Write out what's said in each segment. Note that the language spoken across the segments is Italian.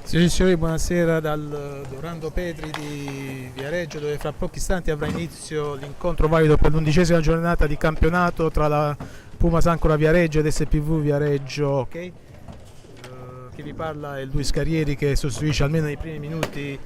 Signori e signori, buonasera dal Dorando Petri di Viareggio, dove fra pochi istanti avrà inizio l'incontro valido per l'11ª giornata di campionato tra la Pumas Ancora Viareggio ed SPV Viareggio Hockey. Chi vi parla è Luis Carrieri, che sostituisce almeno nei primi minuti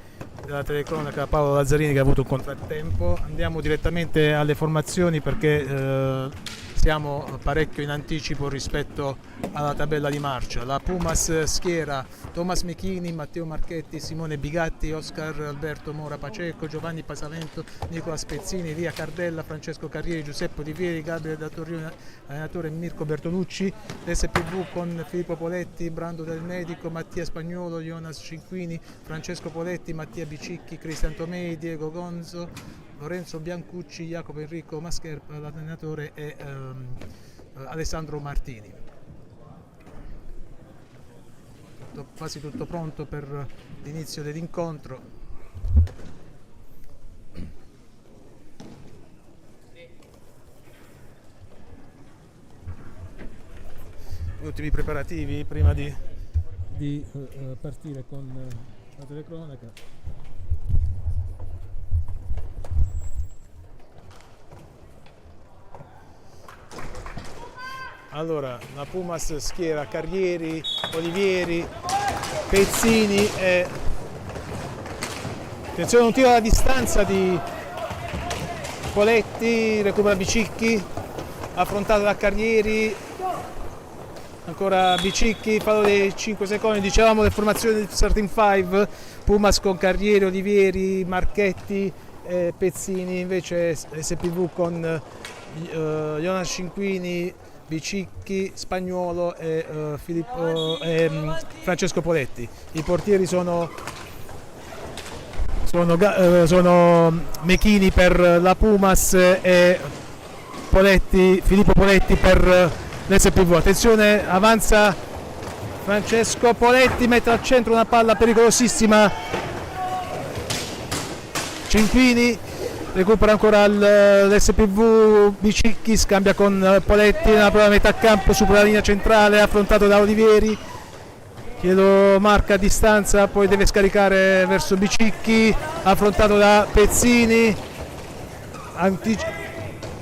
della telecronaca Paolo Lazzarini, che ha avuto un contrattempo. Andiamo direttamente alle formazioni perché siamo parecchio in anticipo rispetto alla tabella di marcia. La Pumas schiera Thomas Mechini, Matteo Marchetti, Simone Bigatti, Oscar Alberto Mora Paceco, Giovanni Pasavento, Nicola Spezzini, Lia Cardella, Francesco Carrieri, Giuseppe Olivieri, Gabriele da Torrione, allenatore Mirko Bertonucci. L'SPV con Filippo Poletti, Brando Del Medico, Mattia Spagnuolo, Jonas Cinquini, Francesco Poletti, Mattia Bicicchi, Cristian Tomei, Diego Gonzo, Lorenzo Biancucci, Jacopo Enrico Mascherpa. L'allenatore è Alessandro Martini. Quasi tutto pronto per l'inizio dell'incontro. Gli ultimi preparativi prima di partire con la telecronaca. Allora, la Pumas schiera Carrieri, Olivieri, Pezzini e attenzione, un tiro alla distanza di Poletti, recupera Bicicchi, affrontato da Carrieri, ancora Bicicchi, fallo di 5 secondi. Dicevamo le formazioni del starting 5, Pumas con Carrieri, Olivieri, Marchetti e Pezzini, invece SPV con Jonas Cinquini, Bicicchi, Spagnuolo e Francesco Poletti. I portieri sono Mechini per la Pumas e Filippo Poletti per l'SPV. Attenzione, avanza Francesco Poletti, mette al centro una palla pericolosissima. Cinquini recupera ancora l'SPV, Bicicchi scambia con Poletti nella prova metà campo, supera la linea centrale, affrontato da Olivieri, chiedo marca a distanza, poi deve scaricare verso Bicicchi, affrontato da Pezzini,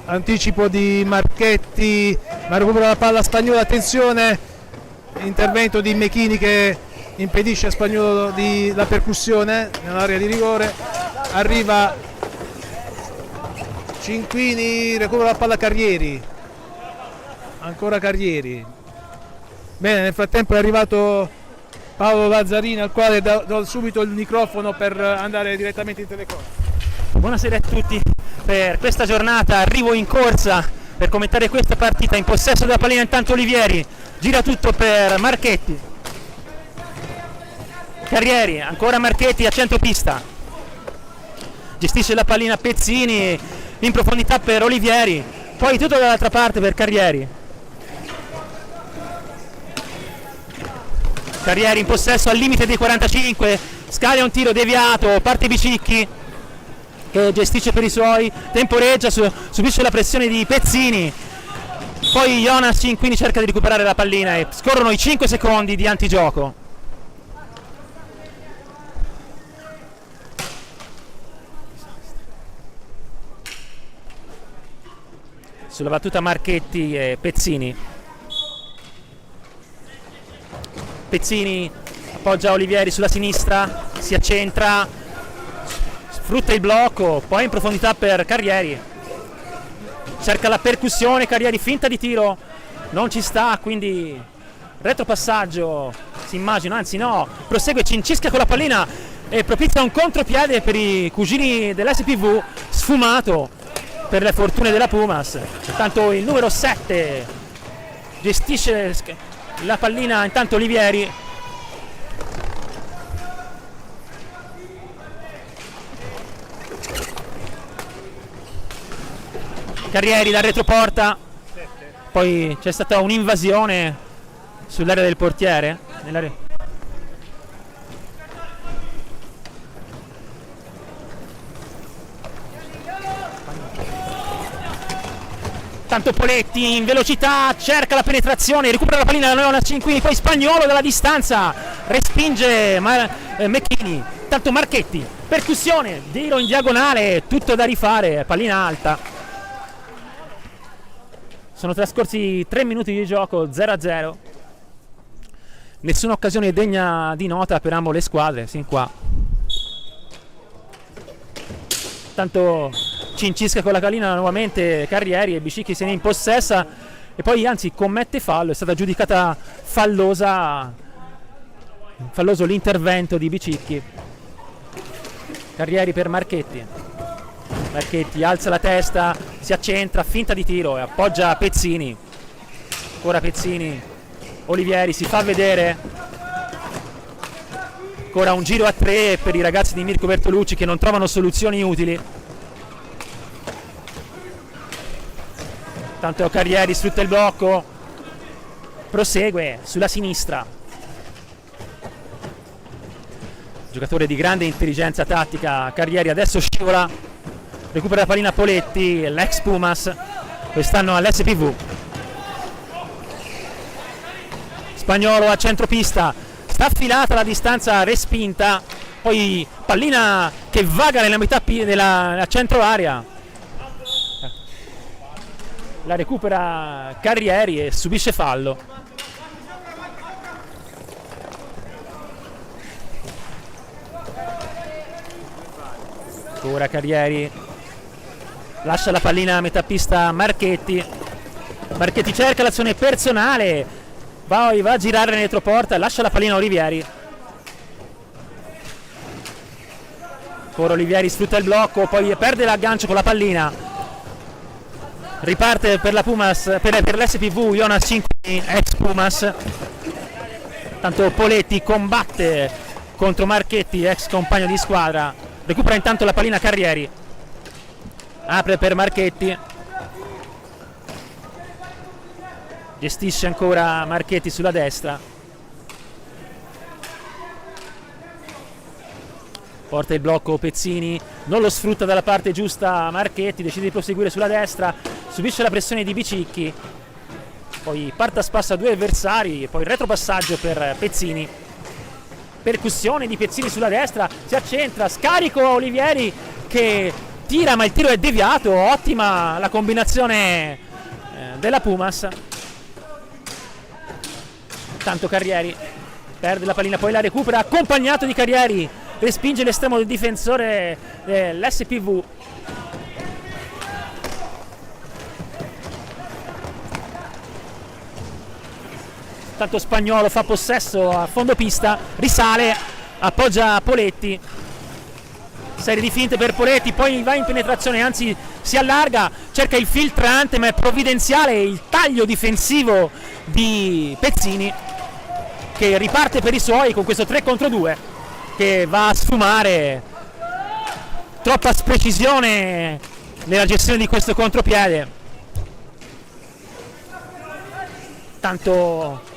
anticipo di Marchetti, ma recupera la palla Spagnuolo. Attenzione, intervento di Mechini che impedisce a Spagnuolo la percussione nell'area di rigore. Arriva Cinquini, recupera la palla Carrieri, ancora Carrieri. Bene, nel frattempo è arrivato Paolo Lazzarini, al quale do subito il microfono per andare direttamente in telecronaca. Buonasera a tutti, per questa giornata arrivo in corsa per commentare questa partita. In possesso della pallina intanto Olivieri, gira tutto per Marchetti, Carrieri, ancora Marchetti a centropista, gestisce la pallina Pezzini in profondità per Olivieri, poi tutto dall'altra parte per Carrieri. Carrieri in possesso al limite dei 45, scaglia un tiro deviato, parte Bicicchi che gestisce per i suoi, temporeggia, subisce la pressione di Pezzini, poi Jonas Cinquini cerca di recuperare la pallina e scorrono i 5 secondi di antigioco. Sulla battuta Marchetti e Pezzini. Pezzini appoggia Olivieri sulla sinistra, si accentra, sfrutta il blocco, poi in profondità per Carrieri. Cerca la percussione, Carrieri finta di tiro, non ci sta, quindi retropassaggio, si immagina, anzi no, prosegue, cincisca con la pallina e propizia un contropiede per i cugini dell'SPV, sfumato per le fortune della Pumas. Intanto il numero 7 gestisce la pallina, intanto Olivieri, Carrieri da retroporta, poi c'è stata un'invasione sull'area del portiere, nell'area. Tanto Poletti in velocità cerca la penetrazione, recupera la pallina da Leona Cinquini, poi Spagnuolo dalla distanza respinge Mecchini, tanto Marchetti, percussione, tiro in diagonale, tutto da rifare, pallina alta. Sono trascorsi 3 minuti di gioco, 0-0. Nessuna occasione degna di nota per ambo le squadre sin qua. Tanto cincisca con la pallina nuovamente Carrieri e Bicicchi se ne impossessa e poi anzi commette fallo. È stata giudicata falloso l'intervento di Bicicchi. Carrieri per Marchetti. Marchetti alza la testa, si accentra, finta di tiro e appoggia Pezzini. Ancora Pezzini, Olivieri si fa vedere. Ancora un giro a 3 per i ragazzi di Mirko Bertolucci che non trovano soluzioni utili. Tanto Carrieri sfrutta il blocco, prosegue sulla sinistra. Giocatore di grande intelligenza tattica Carrieri, adesso scivola, recupera la pallina Poletti, l'ex Pumas, quest'anno all'SPV. Spagnolo a centropista, sta affilata la distanza respinta, poi pallina che vaga nella metà della centro area, la recupera Carrieri e subisce fallo. Ancora Carrieri, lascia la pallina a metà pista Marchetti. Marchetti cerca l'azione personale, va a girare nel retroporta, lascia la pallina a Olivieri. Ancora Olivieri sfrutta il blocco, poi perde l'aggancio con la pallina. Riparte per la Pumas, per l'SPV Jonas Cinquini, ex Pumas. Tanto Poletti combatte contro Marchetti, ex compagno di squadra. Recupera intanto la pallina Carrieri, apre per Marchetti, gestisce ancora Marchetti sulla destra, porta il blocco Pezzini, non lo sfrutta dalla parte giusta Marchetti, decide di proseguire sulla destra, subisce la pressione di Bicicchi, poi parte a spasso a 2 avversari, poi retropassaggio per Pezzini. Percussione di Pezzini sulla destra, si accentra, scarico Olivieri che tira ma il tiro è deviato, ottima la combinazione della Pumas. Tanto Carrieri perde la pallina, poi la recupera, accompagnato di Carrieri, respinge l'estremo del difensore dell'SPV. Tanto Spagnolo fa possesso a fondo pista, risale, appoggia Poletti, serie di finte per Poletti, poi va in penetrazione, anzi si allarga, cerca il filtrante ma è provvidenziale il taglio difensivo di Pezzini che riparte per i suoi con questo 3 contro 2 che va a sfumare. Troppa sprecisione nella gestione di questo contropiede. Tanto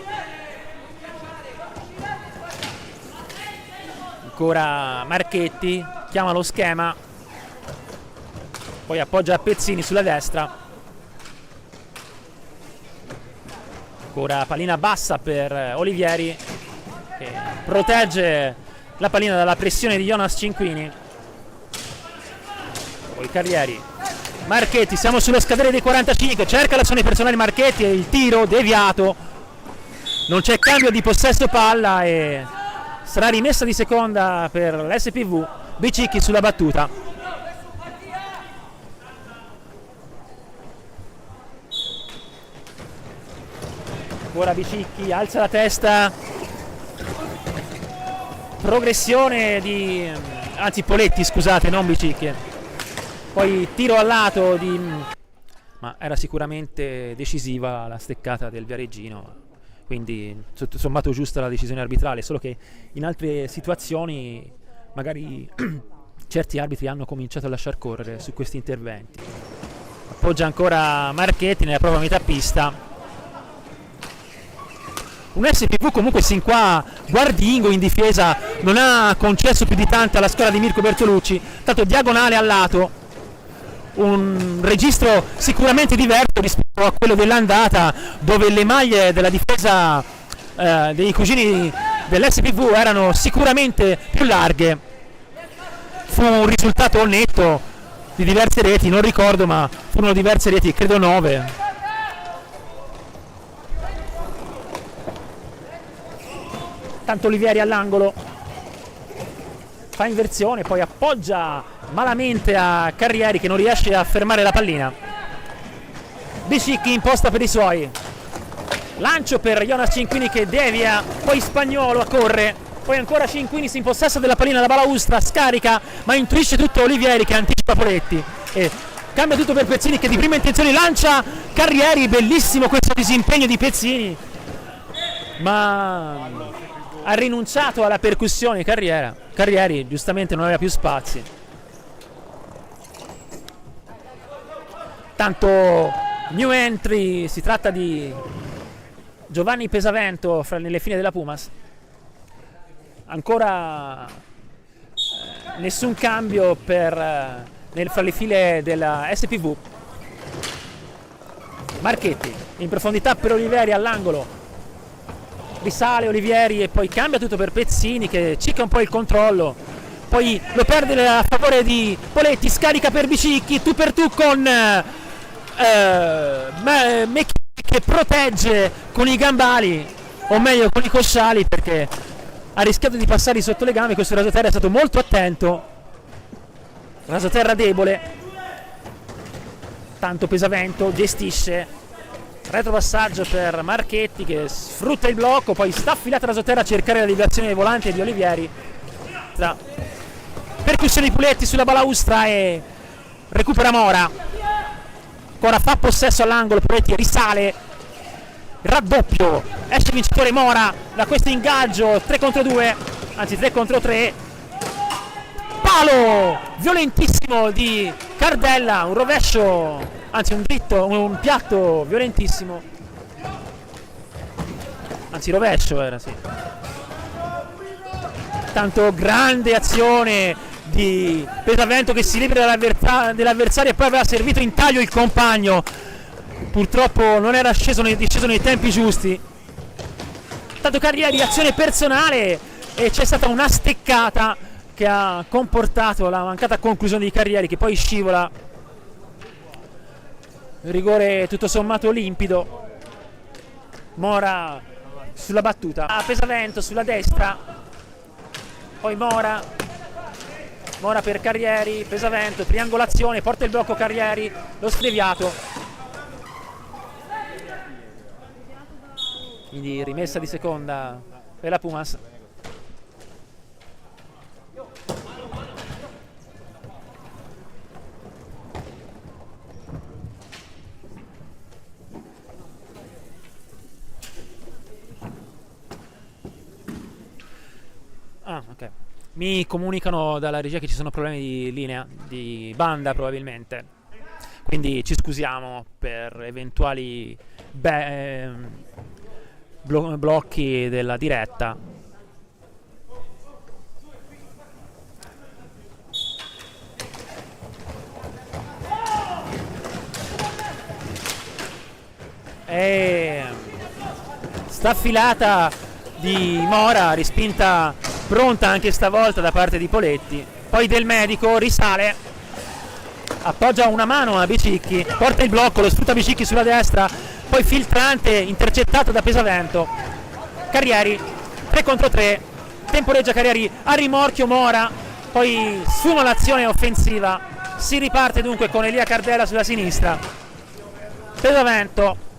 ancora Marchetti chiama lo schema, poi appoggia Pezzini sulla destra. Ancora pallina bassa per Olivieri che protegge la pallina dalla pressione di Jonas Cinquini. Poi Carrieri, Marchetti, siamo sullo scadere dei 45, cerca l'azione personale Marchetti e il tiro deviato. Non c'è cambio di possesso palla e sarà rimessa di seconda per l'SPV. Bicicchi sulla battuta. Ora Bicicchi alza la testa, progressione di, anzi Poletti scusate, non Bicicchi, poi tiro al lato di, ma era sicuramente decisiva la steccata del Viareggino, quindi tutto sommato giusta la decisione arbitrale, solo che in altre situazioni magari certi arbitri hanno cominciato a lasciar correre su questi interventi. Appoggia ancora Marchetti nella propria metà pista. Un SPV comunque sin qua guardingo in difesa, non ha concesso più di tanto alla squadra di Mirko Bertolucci, tanto diagonale al lato, un registro sicuramente diverso rispetto a quello dell'andata, dove le maglie della difesa dei cugini dell'SPV erano sicuramente più larghe. Fu un risultato netto di diverse reti, non ricordo, ma furono diverse reti, credo 9. Tanto Olivieri all'angolo, fa inversione, poi appoggia malamente a Carrieri che non riesce a fermare la pallina. Bicicchi imposta per i suoi, lancio per Jonas Cinquini che devia, poi Spagnuolo a corre, poi ancora Cinquini si impossessa della pallina, la balaustra, scarica, ma intuisce tutto Olivieri che anticipa Poletti e cambia tutto per Pezzini che di prima intenzione lancia Carrieri. Bellissimo questo disimpegno di Pezzini, ma ha rinunciato alla percussione Carrieri giustamente non aveva più spazi. Tanto new entry, si tratta di Giovanni Pesavento nelle file della Pumas. Ancora nessun cambio fra le file della SPV. Marchetti in profondità per Olivieri all'angolo, risale Olivieri e poi cambia tutto per Pezzini che cicca un po' il controllo, poi lo perde a favore di Poletti, scarica per Bicicchi, tu per tu con Mecchini che protegge con i gambali, o meglio con i cosciali, perché ha rischiato di passare sotto le gambe. Questo rasoterra è stato molto attento, rasoterra debole. Tanto Pesavento gestisce, retropassaggio per Marchetti che sfrutta il blocco, poi sta affilata rasoterra a cercare la deviazione volante di Olivieri, tra percussione di Puletti sulla balaustra e recupera Mora. Ancora fa possesso all'angolo, Puletti risale, raddoppio, esce vincitore Mora da questo ingaggio, 3 contro 2, anzi 3 contro 3, palo violentissimo di Cardella, un rovescio, anzi un dritto, un piatto violentissimo, anzi rovescio era, sì. Tanto grande azione di Pesavento che si libera dell'avversario e poi aveva servito in taglio il compagno, purtroppo non era disceso nei tempi giusti. Tanto Carrieri, azione personale e c'è stata una steccata che ha comportato la mancata conclusione di Carrieri che poi scivola. Rigore tutto sommato limpido. Mora sulla battuta, Pesavento sulla destra, poi Mora per Carrieri, Pesavento, triangolazione, porta il blocco Carrieri, lo sdeviato. Quindi rimessa di seconda per la Pumas. Ok. Mi comunicano dalla regia che ci sono problemi di linea, di banda probabilmente, quindi ci scusiamo per eventuali blocchi della diretta. E staffilata di Mora, respinta pronta anche stavolta da parte di Poletti, poi Del Medico risale, appoggia una mano a Bicicchi, porta il blocco, lo sfrutta Bicicchi sulla destra, poi filtrante intercettato da Pesavento. Carrieri 3 contro 3, temporeggia Carrieri, a rimorchio Mora, poi sfuma l'azione offensiva, si riparte dunque con Elia Cardella sulla sinistra. Pesavento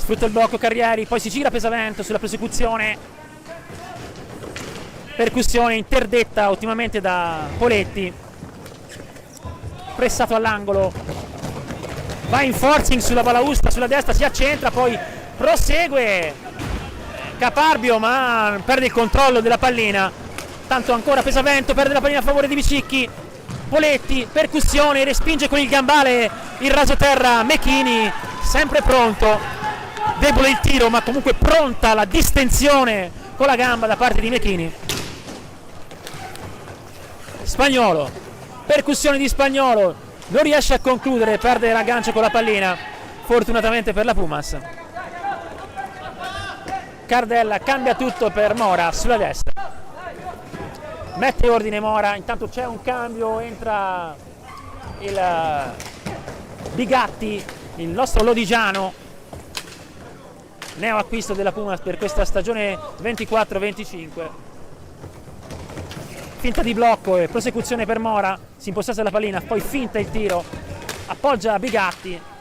sfrutta il blocco Carrieri, poi si gira Pesavento sulla prosecuzione, percussione interdetta ottimamente da Poletti, pressato all'angolo, va in forcing sulla balaustra sulla destra, si accentra, poi prosegue Caparbio ma perde il controllo della pallina. Tanto ancora Pesavento perde la pallina a favore di Bicicchi, Poletti, percussione, respinge con il gambale il rasoterra Mechini, sempre pronto. Debole il tiro ma comunque pronta la distensione con la gamba da parte di Mechini. Spagnuolo, percussione di Spagnuolo, non riesce a concludere, perde l'aggancio con la pallina, fortunatamente per la Pumas. Cardella cambia tutto per Mora sulla destra, mette ordine Mora, intanto c'è un cambio, entra il Bigatti, il nostro lodigiano, neo acquisto della Pumas per questa stagione 24-25. Finta di blocco e prosecuzione per Mora, si impossessa la pallina, poi finta il tiro, appoggia Bigatti.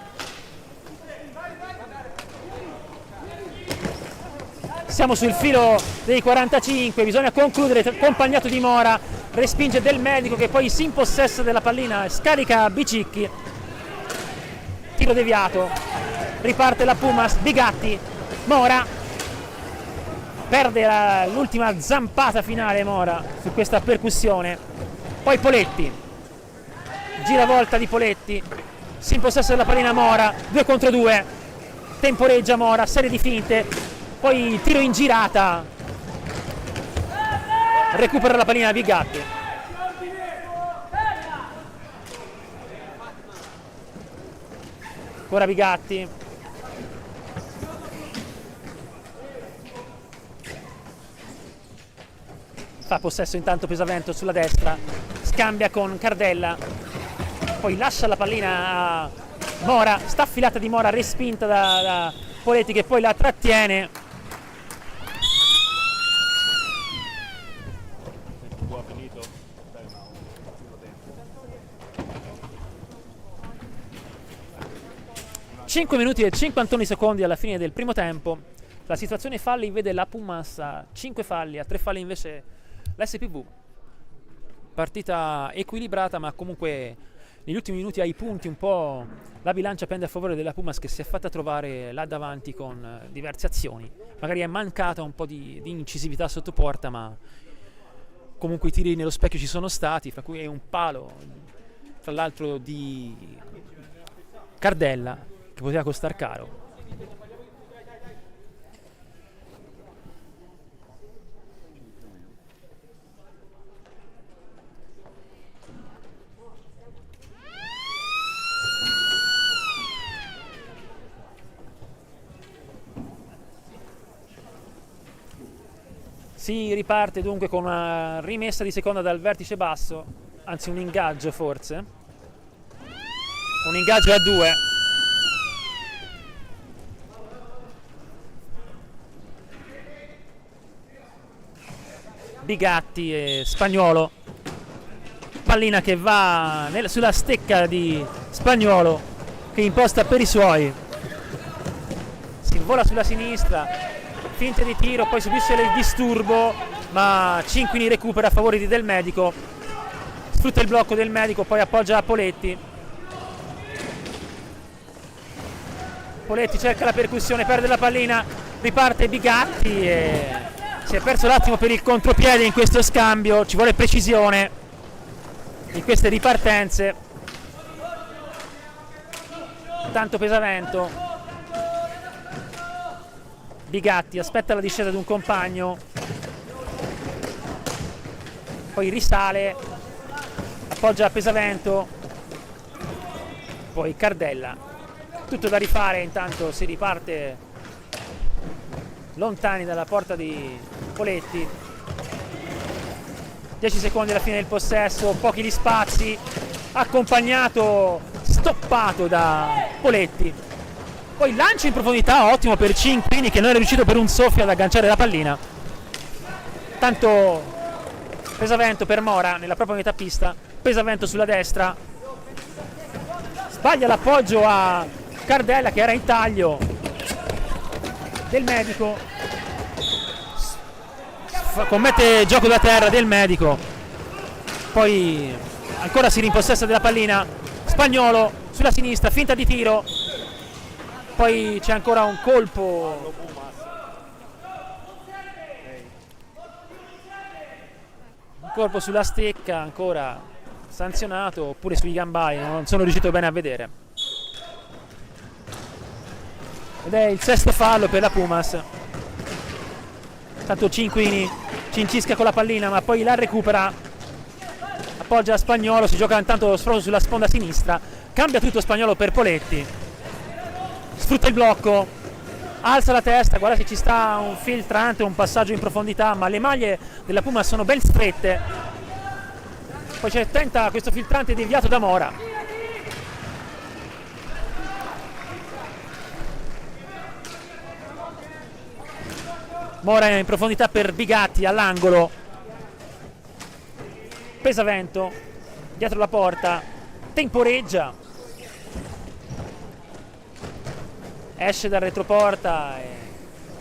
Siamo sul filo dei 45, bisogna concludere, accompagnato di Mora, respinge Del Medico che poi si impossessa della pallina, scarica Bicicchi, tiro deviato, riparte la Pumas, Bigatti, Mora, perde l'ultima zampata finale Mora su questa percussione, poi Poletti, giravolta di Poletti, si impossessa della pallina Mora, 2 contro 2, temporeggia Mora, serie di finte, poi tiro in girata, recupera la pallina Bigatti. Ancora Bigatti. Fa possesso intanto Pesavento sulla destra, scambia con Cardella, poi lascia la pallina a Mora, staffilata di Mora, respinta da Poletti che poi la trattiene. 5 minuti e 51 secondi alla fine del primo tempo. La situazione falli vede la Pumas a 5 falli, a 3 falli invece l'SPV. Partita equilibrata, ma comunque negli ultimi minuti ai punti un po' la bilancia pende a favore della Pumas, che si è fatta trovare là davanti con diverse azioni. Magari è mancata un po' di incisività sotto porta, ma comunque i tiri nello specchio ci sono stati, fra cui un palo, tra l'altro di Cardella, che poteva costare caro. Si riparte dunque con una rimessa di seconda dal vertice basso, anzi un ingaggio forse, un ingaggio a 2. Bigatti e Spagnuolo, pallina che va sulla stecca di Spagnuolo che imposta per i suoi, si invola sulla sinistra, finte di tiro, poi subisce il disturbo, ma Cinquini recupera a favore di Del Medico, sfrutta il blocco Del Medico, poi appoggia a Poletti. Poletti cerca la percussione, perde la pallina, riparte Bigatti e si è perso l'attimo per il contropiede in questo scambio, ci vuole precisione in queste ripartenze. Tanto Pesavento, Bigatti aspetta la discesa di un compagno, poi risale, appoggia a Pesavento, poi Cardella, tutto da rifare. Intanto si riparte lontani dalla porta di Poletti, 10 secondi alla fine del possesso, pochi gli spazi, accompagnato, stoppato da Poletti, poi lancio in profondità ottimo per Cinquini che non è riuscito per un soffio ad agganciare la pallina. Tanto Pesavento per Mora nella propria metà pista, Pesavento sulla destra, sbaglia l'appoggio a Cardella che era in taglio. Del Medico commette gioco da terra, Del Medico, poi ancora si rimpossessa della pallina Spagnuolo sulla sinistra, finta di tiro, poi c'è ancora un colpo sulla stecca, ancora sanzionato, oppure sui gambai, non sono riuscito bene a vedere, ed è il sesto fallo per la Pumas. Tanto Cinquini cincisca con la pallina, ma poi la recupera, appoggia a Spagnuolo, si gioca intanto sulla sponda sinistra, cambia tutto Spagnuolo per Poletti, sfrutta il blocco, alza la testa, guarda se ci sta un filtrante, un passaggio in profondità, ma le maglie della Puma sono ben strette. Poi tenta questo filtrante deviato da Mora. Mora in profondità per Bigatti all'angolo. Pesavento dietro la porta, temporeggia, esce dal retroporta e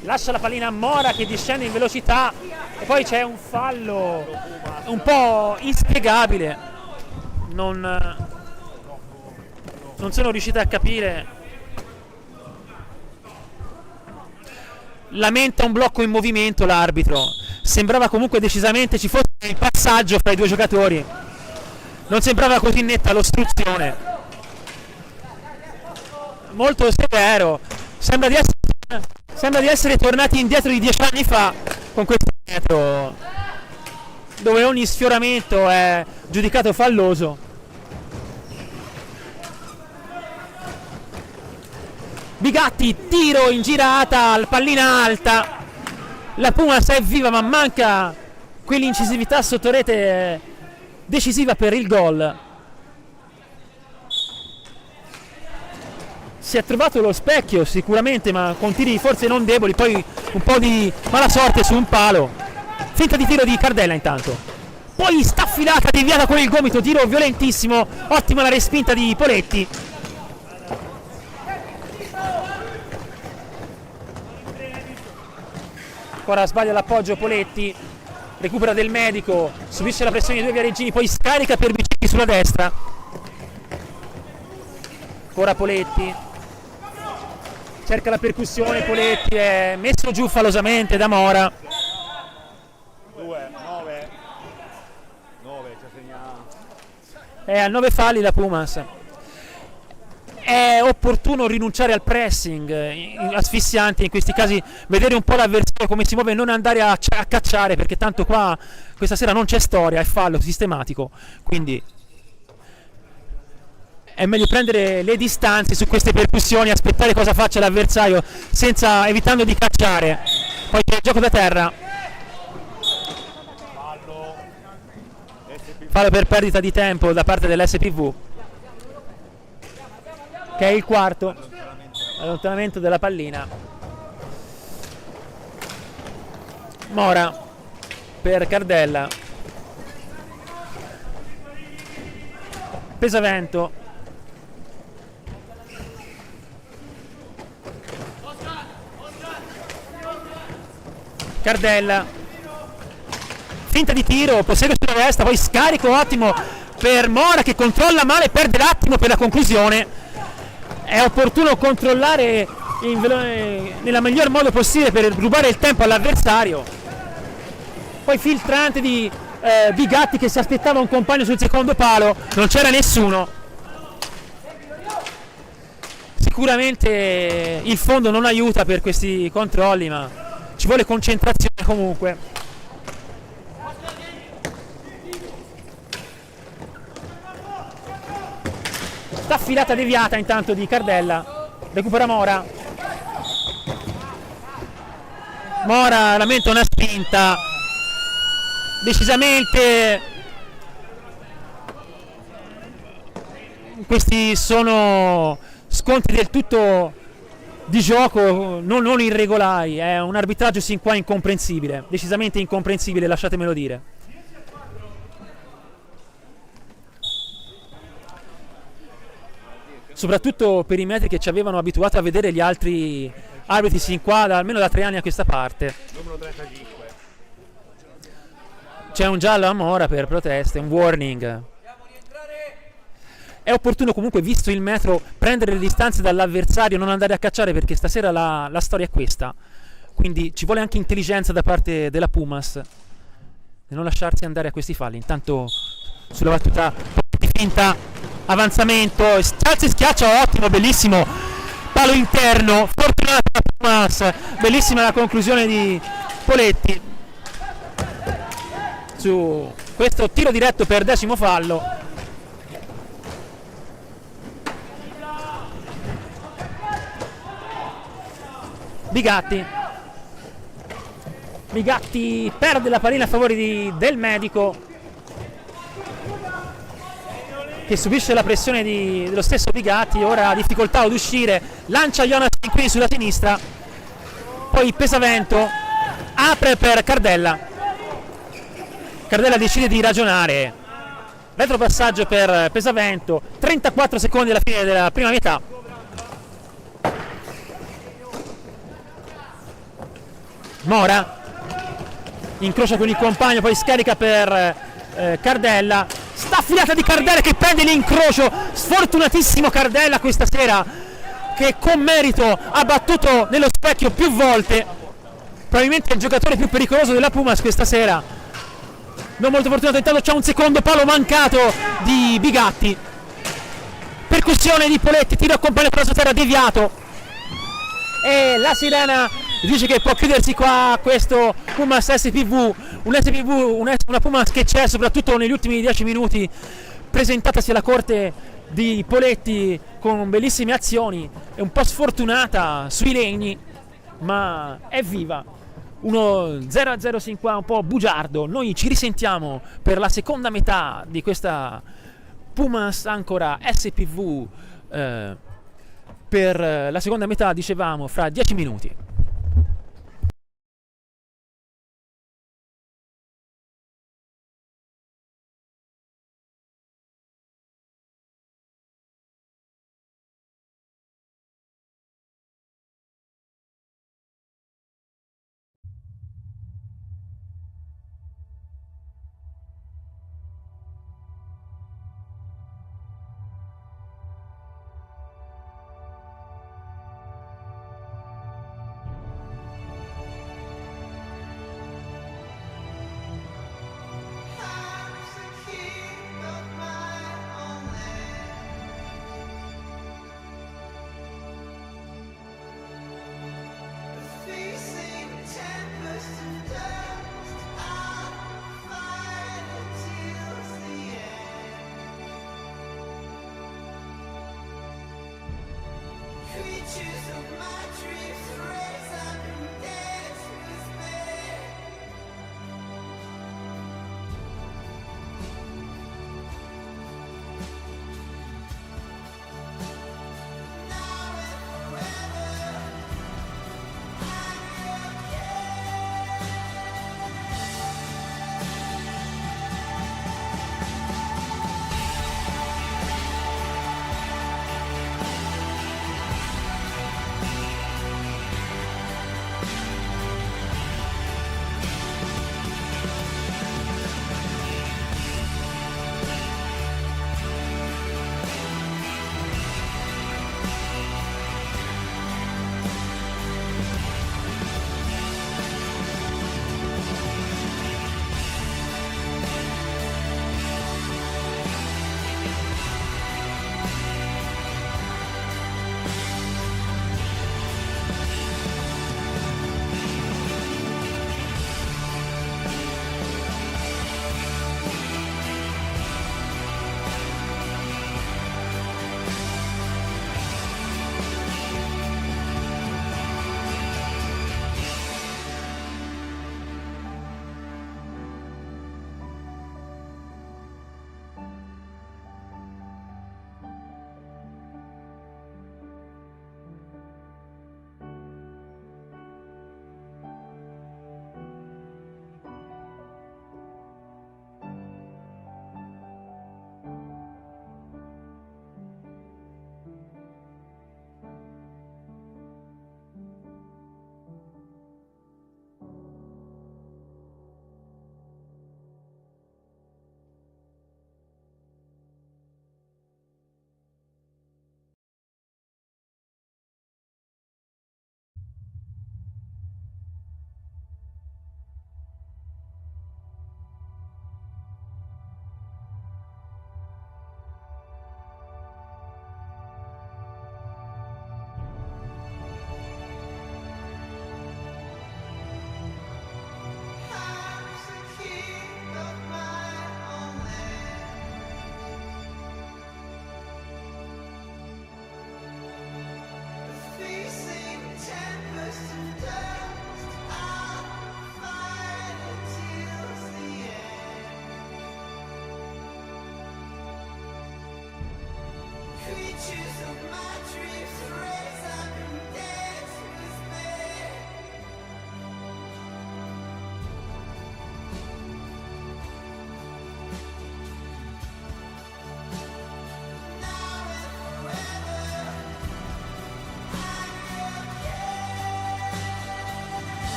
lascia la pallina a Mora che discende in velocità, e poi c'è un fallo un po' inspiegabile, non sono riuscito a capire. Lamenta un blocco in movimento l'arbitro, sembrava comunque decisamente ci fosse il passaggio fra i due giocatori, non sembrava così netta l'ostruzione, molto severo, sembra di essere tornati indietro di 10 anni fa con questo metro, dove ogni sfioramento è giudicato falloso. Bigatti, tiro in girata, pallina alta, la Puma è viva ma manca quell'incisività sotto rete decisiva per il gol. Si è trovato lo specchio sicuramente, ma con tiri forse non deboli, poi un po' di mala sorte su un palo, finta di tiro di Cardella intanto, poi staffilata deviata con il gomito, tiro violentissimo, ottima la respinta di Poletti. Ora sbaglia l'appoggio Poletti, recupera del medico, subisce la pressione di due viareggini, poi scarica per Bicicchi sulla destra. Ora Poletti cerca la percussione, Poletti è messo giù falosamente da Mora. 9 ci segna. È a 9 falli la Pumas. È opportuno rinunciare al pressing asfissiante in questi casi, vedere un po' l'avversario come si muove e non andare a cacciare, perché tanto qua questa sera non c'è storia, è fallo sistematico, quindi è meglio prendere le distanze su queste percussioni, aspettare cosa faccia l'avversario evitando di cacciare. Poi c'è il gioco da terra, fallo per perdita di tempo da parte dell'SPV, che è il quarto, allontanamento della pallina. Mora per Cardella, Pesavento, Cardella, finta di tiro, prosegue sulla destra, poi scarico ottimo per Mora che controlla male, perde l'attimo per la conclusione. È opportuno controllare nella miglior modo possibile per rubare il tempo all'avversario. Poi filtrante di Bigatti che si aspettava un compagno sul secondo palo, non c'era nessuno. Sicuramente il fondo non aiuta per questi controlli, ma ci vuole concentrazione comunque. Staffilata deviata intanto di Cardella, recupera Mora. Mora lamenta una spinta, decisamente questi sono scontri del tutto di gioco, non irregolari, è un arbitraggio sin qua incomprensibile, decisamente incomprensibile, lasciatemelo dire. Soprattutto per i metri che ci avevano abituato a vedere gli altri arbitri sin qua, almeno da 3 anni a questa parte. Numero 35. C'è un giallo a Mora per proteste, un warning. È opportuno comunque, visto il metro, prendere le distanze dall'avversario, non andare a cacciare, perché stasera la storia è questa. Quindi ci vuole anche intelligenza da parte della Pumas e non lasciarsi andare a questi falli. Intanto sulla battuta di finta, avanzamento, alza e schiaccia, ottimo, bellissimo, palo interno, fortunata Pumas, bellissima la conclusione di Poletti su questo tiro diretto per 10° fallo. Bigatti perde la pallina a favore del medico, che subisce la pressione dello stesso Bigatti. Ora ha difficoltà ad uscire, lancia Jonas qui sulla sinistra, poi Pesavento apre per Cardella decide di ragionare, retropassaggio per Pesavento, 34 secondi alla fine della prima metà. Mora incrocia con il compagno, poi scarica per Cardella, staffilata di Cardella che prende l'incrocio, sfortunatissimo Cardella questa sera, che con merito ha battuto nello specchio più volte, probabilmente il giocatore più pericoloso della Pumas questa sera. Non molto fortunato, intanto c'è un secondo palo mancato di Bigatti, percussione di Poletti, tiro accompagnato dalla terra deviato, e la sirena dice che può chiudersi qua questo Pumas SPV, una Pumas che c'è soprattutto negli ultimi 10 minuti, presentatasi alla corte di Poletti con bellissime azioni, è un po' sfortunata sui legni, ma è viva. Uno 0-0 sin qua, un po' bugiardo. Noi ci risentiamo per la seconda metà di questa Pumas Ancora SPV, per la seconda metà, dicevamo, fra 10 minuti.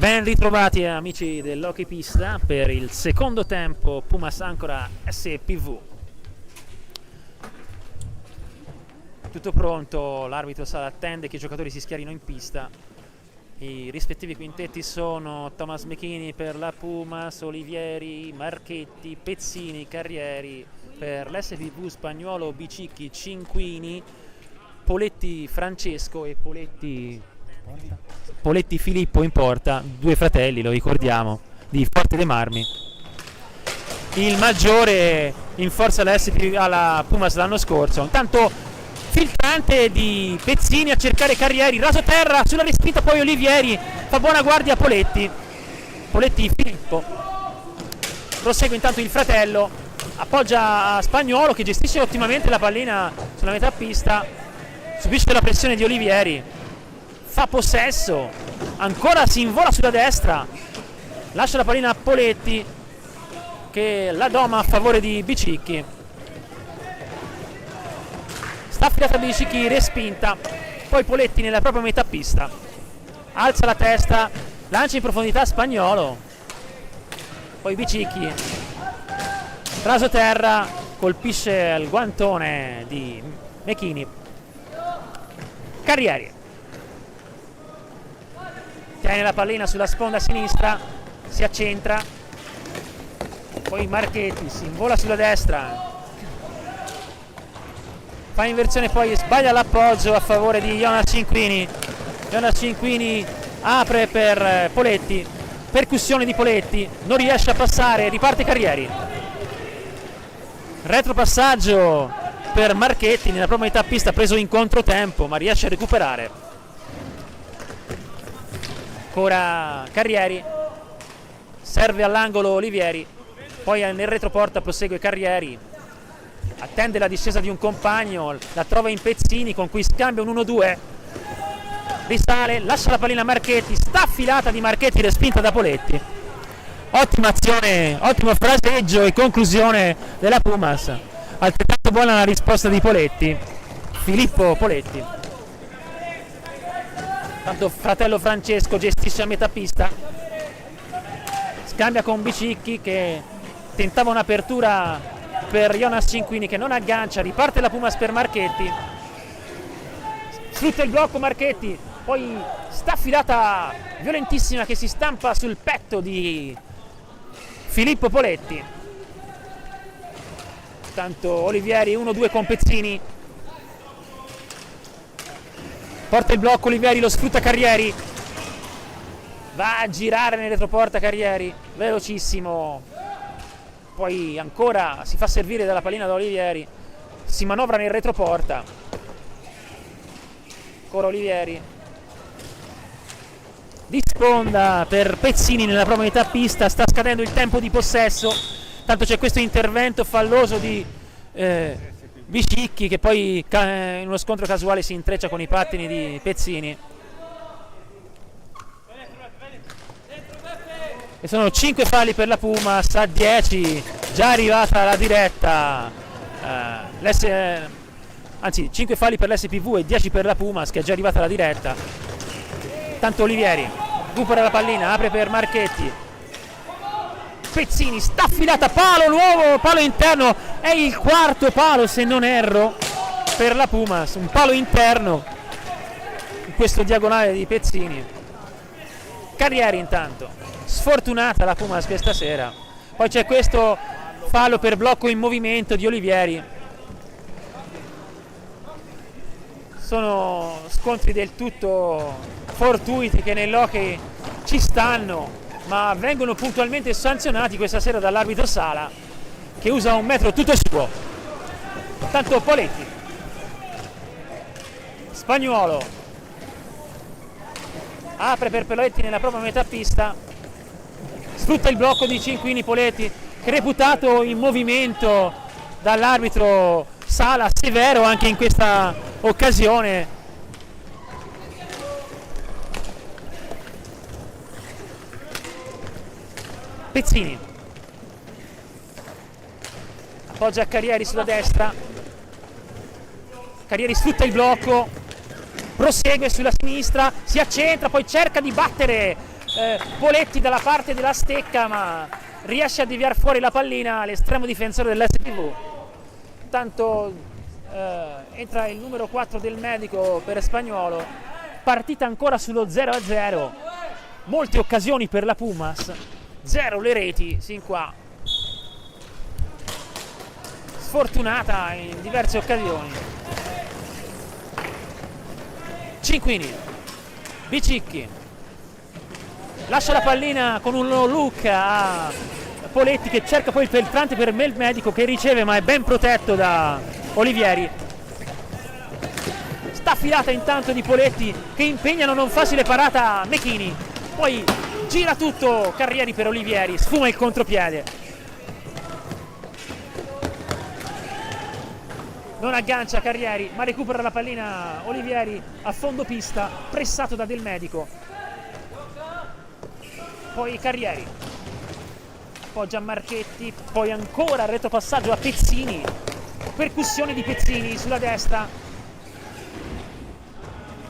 Ben ritrovati amici dell'Hockey Pista per il secondo tempo Pumas Ancora SPV. Tutto pronto, l'arbitro Sala attende che i giocatori si schierino in pista. I rispettivi quintetti sono Thomas Mechini per la Pumas, Olivieri, Marchetti, Pezzini, Carrieri per l'SPV Spagnuolo, Bicicchi, Cinquini, Poletti Francesco e Poletti Filippo in porta, due fratelli, lo ricordiamo, di Forte dei Marmi. Il maggiore in forza alla Pumas l'anno scorso. Intanto filtrante di Pezzini a cercare Carrieri, raso terra sulla respinta, poi Olivieri fa buona guardia a Poletti Filippo. Prosegue intanto il fratello, appoggia a Spagnuolo che gestisce ottimamente la pallina sulla metà pista, subisce la pressione di Olivieri, fa possesso, ancora si invola sulla destra, lascia la pallina a Poletti che la doma a favore di Bicicchi. Sta affidata a Bicicchi, respinta, poi Poletti nella propria metà pista, alza la testa, lancia in profondità Spagnuolo, poi Bicicchi, raso terra, colpisce il guantone di Mechini. Carrieri tiene la pallina sulla sponda sinistra, si accentra, poi Marchetti si invola sulla destra, fa inversione, poi sbaglia l'appoggio a favore di Jonas Cinquini. Jonas Cinquini apre per Poletti, percussione di Poletti, non riesce a passare, riparte Carrieri, retropassaggio per Marchetti nella propria metà pista, preso in controtempo ma riesce a recuperare. Ancora Carrieri, serve all'angolo Olivieri, poi nel retroporta prosegue Carrieri, attende la discesa di un compagno, la trova in Pezzini con cui scambia un 1-2, risale, lascia la pallina a Marchetti, sta affilata di Marchetti, respinta da Poletti. Ottima azione, ottimo fraseggio e conclusione della Pumas, altrettanto buona la risposta di Poletti, Filippo Poletti. Tanto fratello Francesco gestisce a metà pista, scambia con Bicicchi che tentava un'apertura per Jonas Cinquini che non aggancia, riparte la Pumas per Marchetti, sfrutta il blocco Marchetti, poi sta affilata violentissima che si stampa sul petto di Filippo Poletti. Tanto Olivieri 1-2 con Pezzini, porta il blocco Olivieri, lo sfrutta Carrieri, va a girare nel retroporta Carrieri, velocissimo, poi ancora si fa servire dalla pallina da Olivieri, si manovra nel retroporta, ancora Olivieri, di sponda per Pezzini nella propria metà pista, sta scadendo il tempo di possesso, tanto c'è questo intervento falloso di Bicicchi che poi in uno scontro casuale si intreccia con i pattini di Pezzini. E sono 5 falli per la Pumas a 10, già arrivata la diretta, anzi 5 falli per l'SPV e 10 per la Pumas che è già arrivata la diretta. Tanto Olivieri recupera la pallina, apre per Marchetti, Pezzini, sta affilata, palo nuovo, palo interno, è il quarto palo se non erro per la Pumas, un palo interno in questo diagonale di Pezzini. Carrieri intanto, sfortunata la Pumas questa sera, poi c'è questo fallo per blocco in movimento di Olivieri. Sono scontri del tutto fortuiti che nell'hockey ci stanno, ma vengono puntualmente sanzionati questa sera dall'arbitro Sala che usa un metro tutto suo. Tanto Poletti, Spagnuolo apre per Poletti nella propria metà pista, sfrutta il blocco di Cinquini. Poletti che reputato in movimento dall'arbitro Sala severo anche in questa occasione. Pezzini appoggia Carrieri sulla destra, Carrieri sfrutta il blocco, prosegue sulla sinistra, si accentra, poi cerca di battere Poletti dalla parte della stecca, ma riesce a deviare fuori la pallina l'estremo difensore dell'SPV. Tanto entra il numero 4 del medico per Spagnuolo. Partita ancora sullo 0-0, molte occasioni per la Pumas, 0 le reti sin qua, sfortunata in diverse occasioni. Cinquini, Bicicchi lascia la pallina con un look a Poletti, che cerca poi il filtrante per il medico, che riceve ma è ben protetto da Olivieri. Sta filata intanto di Poletti, che impegnano non facile parata Mechini, poi gira tutto Carrieri per Olivieri, sfuma il contropiede, non aggancia Carrieri ma recupera la pallina Olivieri a fondo pista, pressato da Del Medico. Poi Carrieri appoggia Marchetti, poi ancora retropassaggio a Pezzini, percussione di Pezzini sulla destra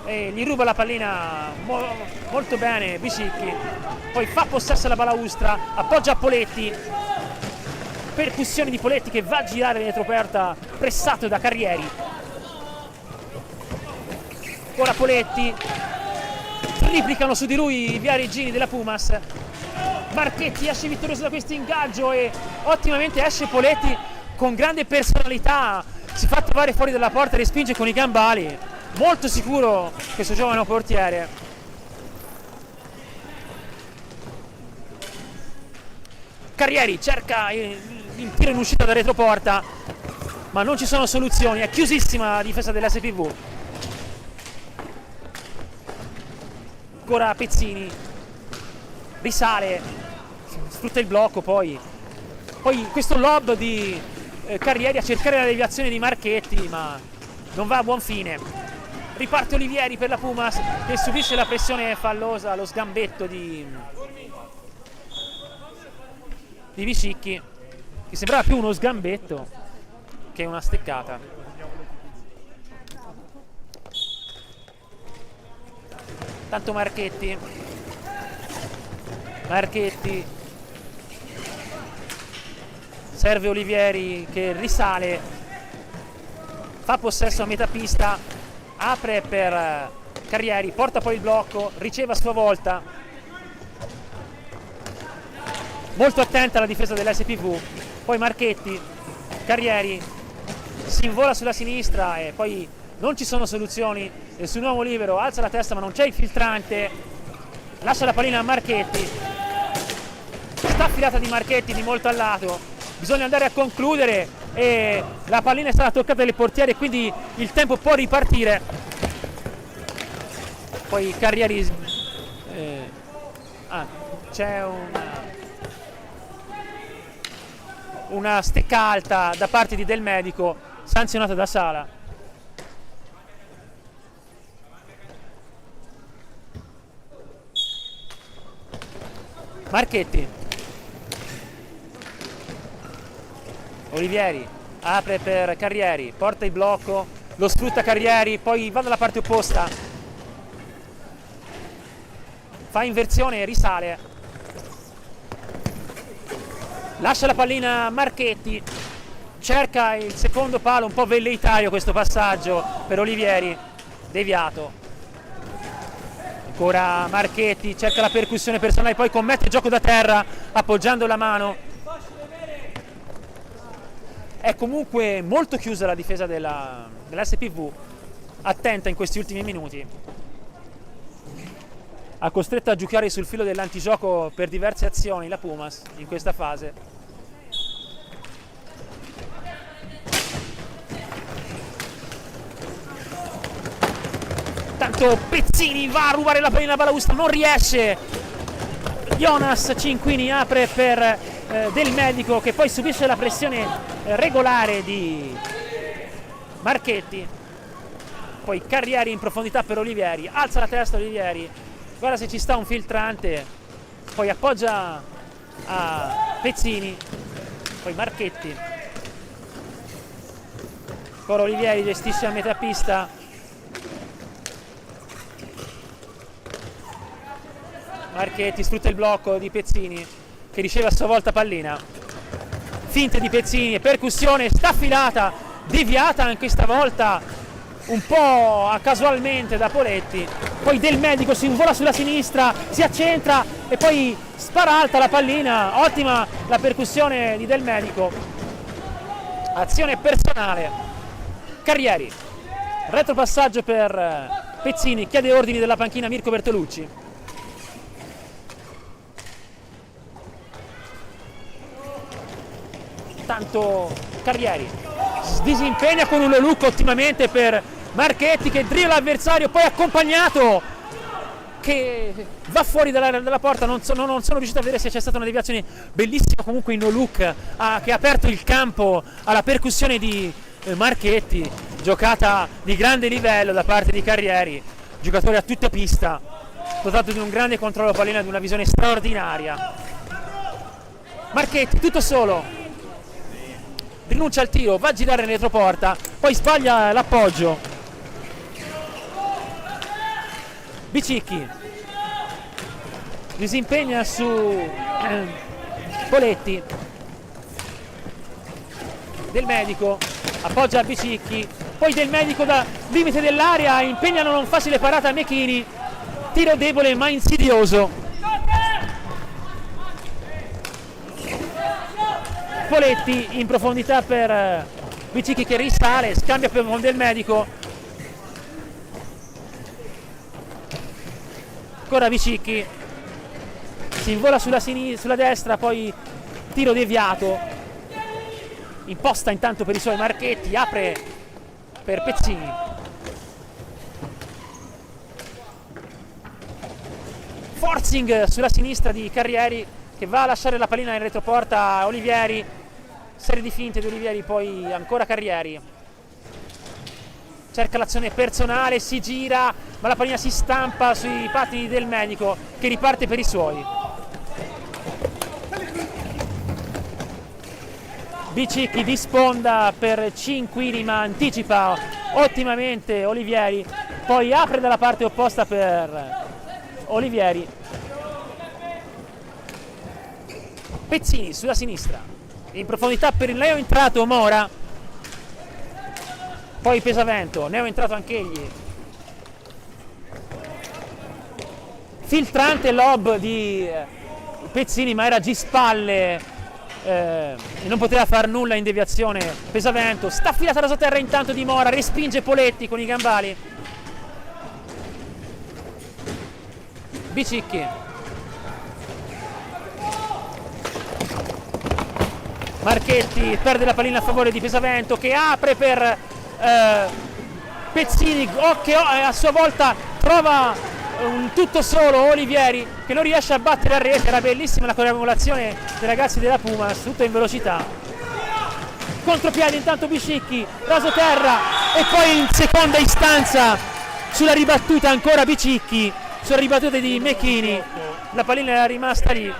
e gli ruba la pallina molto bene Bicicchi, poi fa possesso alla balaustra, appoggia a Poletti, percussione di Poletti che va a girare retroperta, pressato da Carrieri. Ora Poletti, triplicano su di lui i viareggini della Pumas. Marchetti esce vittorioso da questo ingaggio e ottimamente esce Poletti con grande personalità, si fa trovare fuori dalla porta e respinge con i gambali, molto sicuro questo giovane portiere. Carrieri cerca il tiro in uscita da retroporta, ma non ci sono soluzioni, è chiusissima la difesa dell'SPV. Ancora Pezzini, risale, sfrutta il blocco, poi questo lob di Carrieri a cercare la deviazione di Marchetti, ma non va a buon fine. Riparte Olivieri per la Pumas, che subisce la pressione fallosa, lo sgambetto di Bicicchi, che sembrava più uno sgambetto che una steccata. Tanto Marchetti serve Olivieri che risale, fa possesso a metà pista, apre per Carrieri, porta poi il blocco, riceve a sua volta, molto attenta alla difesa dell'SPV. Poi Marchetti, Carrieri si invola sulla sinistra e poi non ci sono soluzioni, e sul nuovo libero alza la testa ma non c'è il filtrante, lascia la pallina a Marchetti, sta affilata di Marchetti di molto a lato, bisogna andare a concludere e la pallina è stata toccata dal portiere, quindi il tempo può ripartire. Poi Carrieri c'è una stecca alta da parte di Del Medico, sanzionata da Sala. Marchetti, Olivieri apre per Carrieri, porta il blocco, lo sfrutta Carrieri, poi va dalla parte opposta, fa inversione e risale, lascia la pallina a Marchetti, cerca il secondo palo, un po' velleitario questo passaggio per Olivieri, deviato. Ancora Marchetti, cerca la percussione personale, poi commette gioco da terra appoggiando la mano. È comunque molto chiusa la difesa dell'SPV, attenta in questi ultimi minuti. Ha costretto a giocare sul filo dell'antigioco per diverse azioni la Pumas in questa fase. Tanto Pezzini va a rubare la pallina balaustra, non riesce. Jonas Cinquini apre per Del Medico, che poi subisce la pressione regolare di Marchetti. Poi Carrieri in profondità per Olivieri, alza la testa Olivieri, guarda se ci sta un filtrante, poi appoggia a Pezzini, poi Marchetti. Ancora Olivieri gestisce a metà pista. Marchetti sfrutta il blocco di Pezzini, che riceve a sua volta pallina. Finte di Pezzini, percussione staffilata, deviata anche questa volta un po' casualmente da Poletti. Poi Del Medico si invola sulla sinistra, si accentra e poi spara alta la pallina. Ottima la percussione di Del Medico. Azione personale. Carrieri, retropassaggio per Pezzini, chiede ordini della panchina Mirko Bertolucci. Tanto Carrieri si disimpegna con un low look ottimamente per Marchetti, che dribla l'avversario, poi accompagnato, che va fuori dalla porta. Non sono riuscito a vedere se c'è stata una deviazione. Bellissima comunque in no look, che ha aperto il campo alla percussione di Marchetti. Giocata di grande livello da parte di Carrieri, giocatore a tutta pista, dotato di un grande controllo pallina e di una visione straordinaria. Marchetti tutto solo, rinuncia al tiro, va a girare in retroporta, poi sbaglia l'appoggio. Bicicchi disimpegna su Poletti. Del Medico appoggia a Bicicchi, poi Del Medico da limite dell'area impegnano non facile parata a Mechini. Tiro debole ma insidioso. Poletti in profondità per Bicicchi, che risale, scambia con Del Medico. Ancora Bicicchi, si invola sulla destra, poi tiro deviato. Imposta intanto per i suoi Marchetti, apre per Pezzini. Forcing sulla sinistra di Carrieri, che va a lasciare la pallina in retroporta a Olivieri. Serie di finte di Olivieri, poi ancora Carrieri. Cerca l'azione personale, si gira, ma la pallina si stampa sui pattini Del Medico, che riparte per i suoi. Bicicchi di sponda per Cinquini, ma anticipa ottimamente Olivieri, poi apre dalla parte opposta per Olivieri. Pezzini sulla sinistra, in profondità per il neo entrato Mora, poi Pesavento, neo entrato anch'egli. Filtrante lob di Pezzini, ma era G-spalle e non poteva far nulla in deviazione Pesavento. Staffilata la sotterra intanto di Mora, respinge Poletti con i gambali. Bicicchi, Marchetti perde la pallina a favore di Pesavento, che apre per Pezzini, che a sua volta trova un tutto solo Olivieri, che non riesce a battere a rete. Era bellissima la collaborazione dei ragazzi della Pumas, tutto in velocità. Contropiede intanto Bicicchi, raso terra, e poi in seconda istanza sulla ribattuta ancora Bicicchi, sulla ribattuta di Mechini, la pallina era rimasta lì.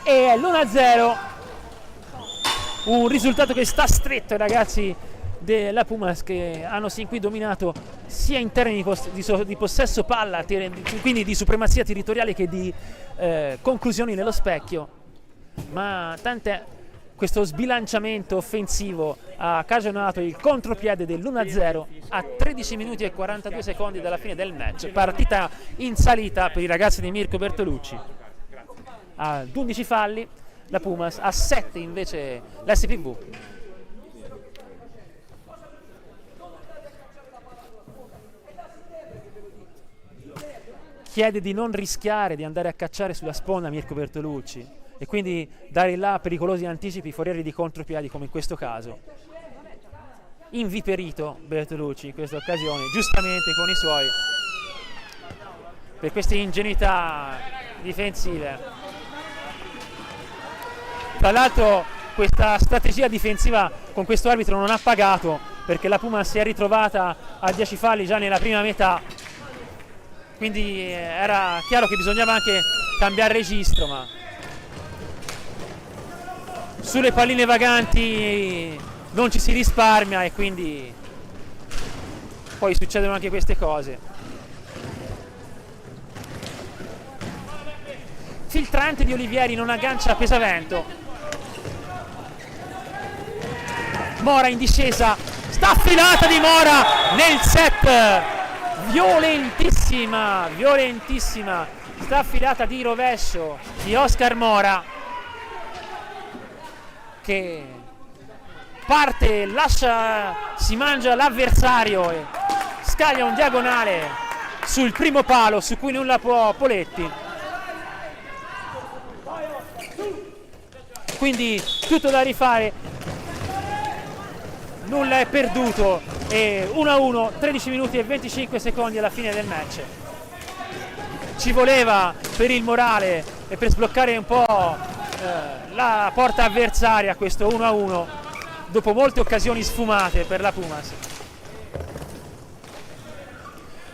E è l'1-0, un risultato che sta stretto ai ragazzi della Pumas, che hanno sin qui dominato sia in termini di possesso palla, quindi di supremazia territoriale, che di conclusioni nello specchio. Ma tant'è, questo sbilanciamento offensivo ha cagionato il contropiede dell'1-0 a 13 minuti e 42 secondi dalla fine del match. Partita in salita per i ragazzi di Mirko Bertolucci. Ad 11 falli la Pumas, a 7 invece l'SPV. Chiede di non rischiare di andare a cacciare sulla sponda Mirko Bertolucci e quindi dare là pericolosi anticipi forieri di contropiedi, come in questo caso. Inviperito Bertolucci in questa occasione, giustamente con i suoi, per queste ingenuità difensive. Tra l'altro questa strategia difensiva con questo arbitro non ha pagato, perché la Puma si è ritrovata a 10 falli già nella prima metà, quindi era chiaro che bisognava anche cambiare registro, ma sulle palline vaganti non ci si risparmia, e quindi poi succedono anche queste cose. Filtrante di Olivieri non aggancia Pesavento. Mora in discesa, staffilata di Mora nel set, violentissima, violentissima staffilata di rovescio di Oscar Mora, che parte, lascia, si mangia l'avversario e scaglia un diagonale sul primo palo su cui nulla può Poletti. Quindi tutto da rifare, nulla è perduto e 1-1, 13 minuti e 25 secondi alla fine del match. Ci voleva per il morale e per sbloccare un po' la porta avversaria questo 1-1 dopo molte occasioni sfumate per la Pumas.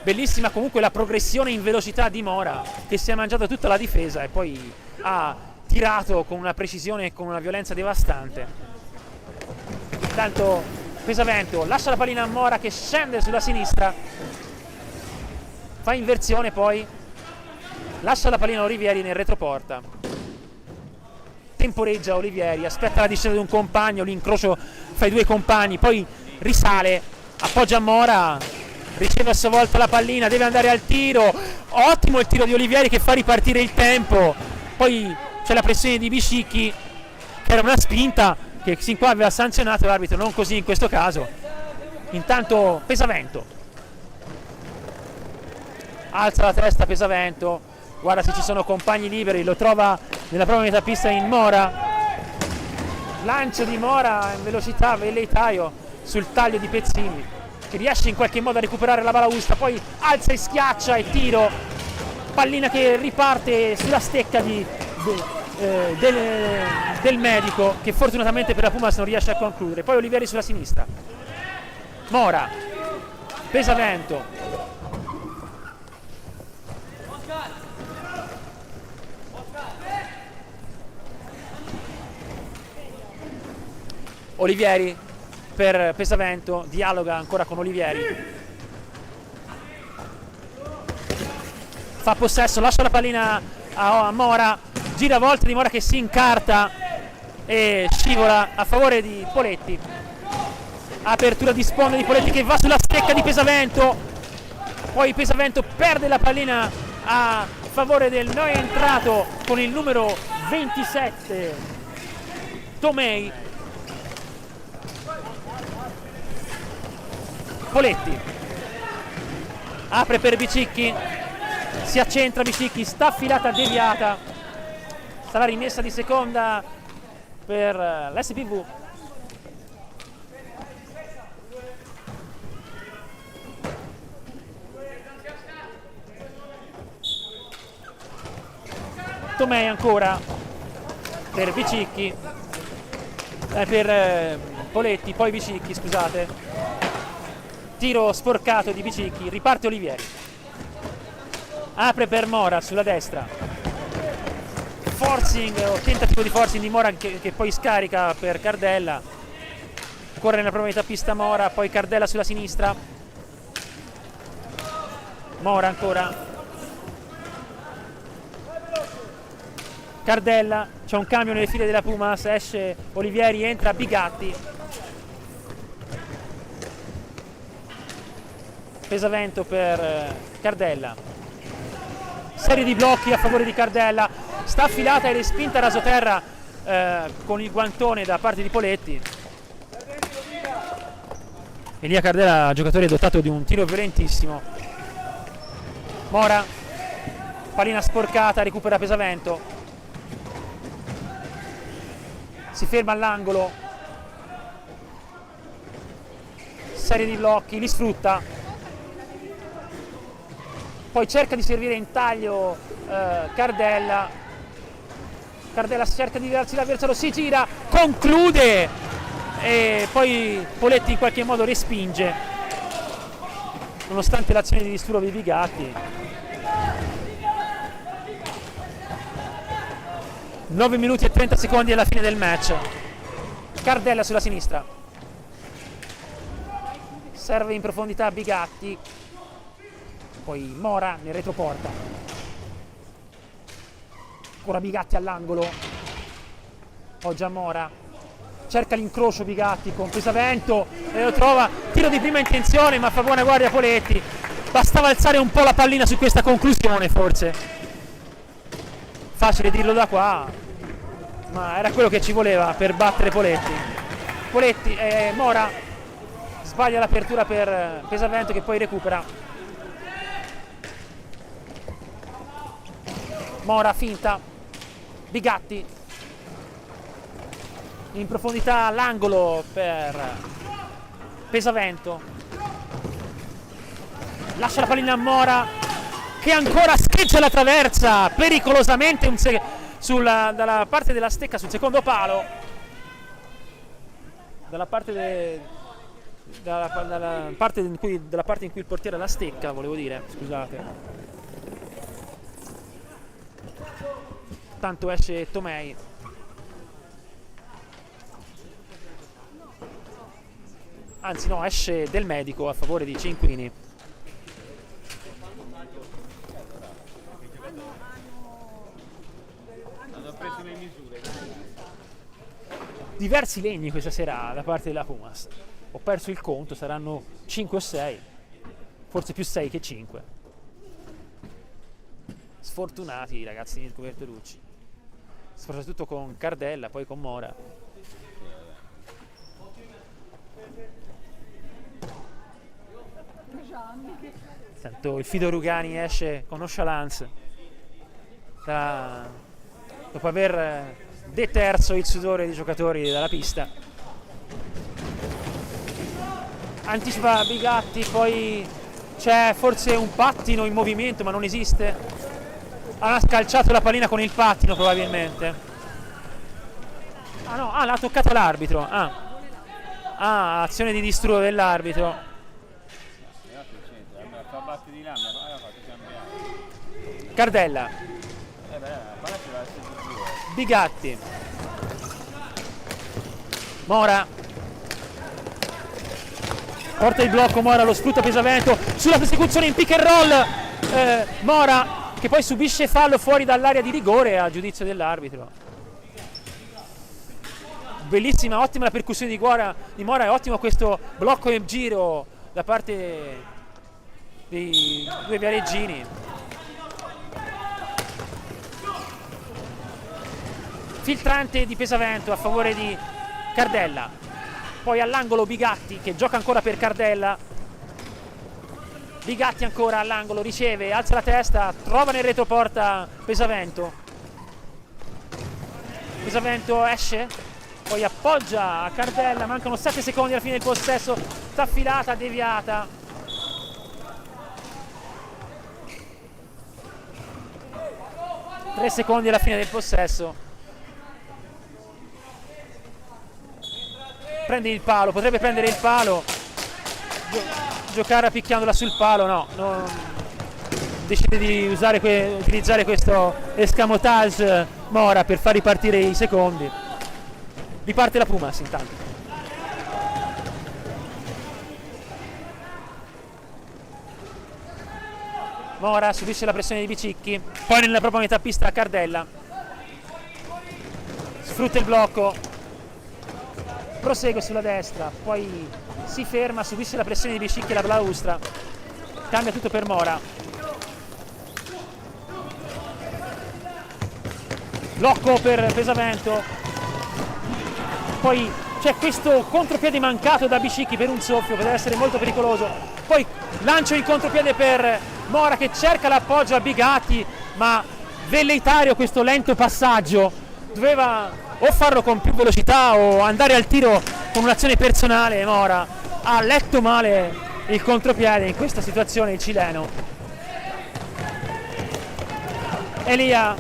Bellissima comunque la progressione in velocità di Mora, che si è mangiato tutta la difesa e poi ha tirato con una precisione e con una violenza devastante. Intanto Pesavento lascia la pallina a Mora che scende sulla sinistra, fa inversione, poi lascia la pallina a Olivieri nel retroporta, temporeggia Olivieri, aspetta la discesa di un compagno, l'incrocio fra i due compagni, poi risale, appoggia a Mora, riceve a sua volta la pallina, deve andare al tiro, ottimo il tiro di Olivieri che fa ripartire il tempo, poi c'è la pressione di Biscicchi che era una spinta che sin qua aveva sanzionato l'arbitro, non così in questo caso. Intanto Pesavento alza la testa, Pesavento guarda se ci sono compagni liberi, lo trova nella prima metà pista in Mora, lancio di Mora in velocità, velleitaio sul taglio di Pezzini che riesce in qualche modo a recuperare la balaustra, poi alza e schiaccia e tiro, pallina che riparte sulla stecca del medico, che fortunatamente per la Pumas non riesce a concludere. Poi Olivieri sulla sinistra, Mora, Pesavento, Olivieri per Pesavento, dialoga ancora con Olivieri, fa possesso, lascia la pallina a Mora, gira a volte di Mora che si incarta e scivola a favore di Poletti. Apertura di sponda di Poletti che va sulla stecca di Pesavento, poi Pesavento perde la pallina a favore del no entrato con il numero 27 Tomei. Poletti apre per Bicicchi, si accentra Bicicchi, staffilata deviata, sarà rimessa di seconda per l'SPV. Tomei ancora per Bicicchi, per Poletti, poi Bicicchi, scusate, tiro sporcato di Bicicchi, riparte Olivieri, apre per Mora sulla destra, forcing o tentativo di forcing di Mora che poi scarica per Cardella, corre nella prima metà pista Mora, poi Cardella sulla sinistra, Mora ancora, Cardella, c'è un cambio nelle file della Pumas, esce Olivieri, entra Bigatti, Pesavento per Cardella, serie di blocchi a favore di Cardella, sta affilata e respinta a rasoterra con il guantone da parte di Poletti. Elia Cardella, giocatore dotato di un tiro violentissimo. Mora, pallina sporcata, recupera Pesavento, si ferma all'angolo, serie di blocchi, li sfrutta, poi cerca di servire in taglio Cardella, Cardella cerca di darsi l'avversario, si gira, conclude e poi Poletti in qualche modo respinge nonostante l'azione di disturbo di Bigatti. 9 minuti e 30 secondi alla fine del match. Cardella sulla sinistra, serve in profondità Bigatti, poi Mora nel retroporta, ancora Bigatti all'angolo, appoggia Mora, cerca l'incrocio Bigatti con Pesavento e lo trova, tiro di prima intenzione ma fa buona guardia Poletti, bastava alzare un po' la pallina su questa conclusione forse, facile dirlo da qua, ma era quello che ci voleva per battere Poletti. Mora sbaglia l'apertura per Pesavento che poi recupera. Mora finta, Bigatti in profondità all'angolo per Pesavento, lascia la pallina a Mora che ancora scheggia la traversa pericolosamente dalla parte della stecca sul secondo palo, dalla parte in cui il portiere la stecca, volevo dire, scusate. Tanto esce Tomei. Anzi no, esce Del Medico a favore di Cinquini. Hanno preso le misure. Diversi legni questa sera da parte della Pumas. Ho perso il conto, saranno 5 o 6, forse più 6 che 5. Sfortunati i ragazzi di Mirko Bertolucci, soprattutto con Cardella, poi con Mora. Tanto il Fido Rugani esce con nonchalance dopo aver deterso il sudore dei giocatori dalla pista. Anticipa Bigatti, poi c'è forse un pattino in movimento ma non esiste, ha scalciato la pallina con il pattino probabilmente. L'ha toccata l'arbitro. Azione di distro dell'arbitro. Fa battere di là, mi ha fatto cambiare. Cardella, La palla ci va a essere di due. Bigatti, Mora, porta il blocco, Mora lo sfrutta Pesavento sulla persecuzione in pick and roll, Mora che poi subisce fallo fuori dall'area di rigore a giudizio dell'arbitro. Bellissima, ottima la percussione di Mora e ottimo questo blocco e giro da parte dei due viareggini. Filtrante di Pesavento a favore di Cardella, poi all'angolo Bigatti che gioca ancora per Cardella. Bigatti ancora all'angolo, riceve, alza la testa, trova nel retroporta Pesavento. Pesavento esce, poi appoggia a Cardella, mancano 7 secondi alla fine del possesso, staffilata, deviata. Tre secondi alla fine del possesso. Prende il palo, potrebbe prendere il palo, giocare picchiandola sul palo, no, decide di utilizzare questo escamotage Mora per far ripartire i secondi. Riparte la Pumas intanto. Mora subisce la pressione di Bicicchi, poi nella propria metà pista Cardella sfrutta il blocco, prosegue sulla destra, poi si ferma, subisce la pressione di Bicicchi e la balaustra, cambia tutto per Mora, blocco per Pesavento, poi c'è questo contropiede mancato da Bicicchi per un soffio, potrebbe essere molto pericoloso, poi lancio in contropiede per Mora che cerca l'appoggio a Bigatti, ma velleitario questo lento passaggio, doveva o farlo con più velocità o andare al tiro con un'azione personale. Mora ha letto male il contropiede in questa situazione il cileno. Elia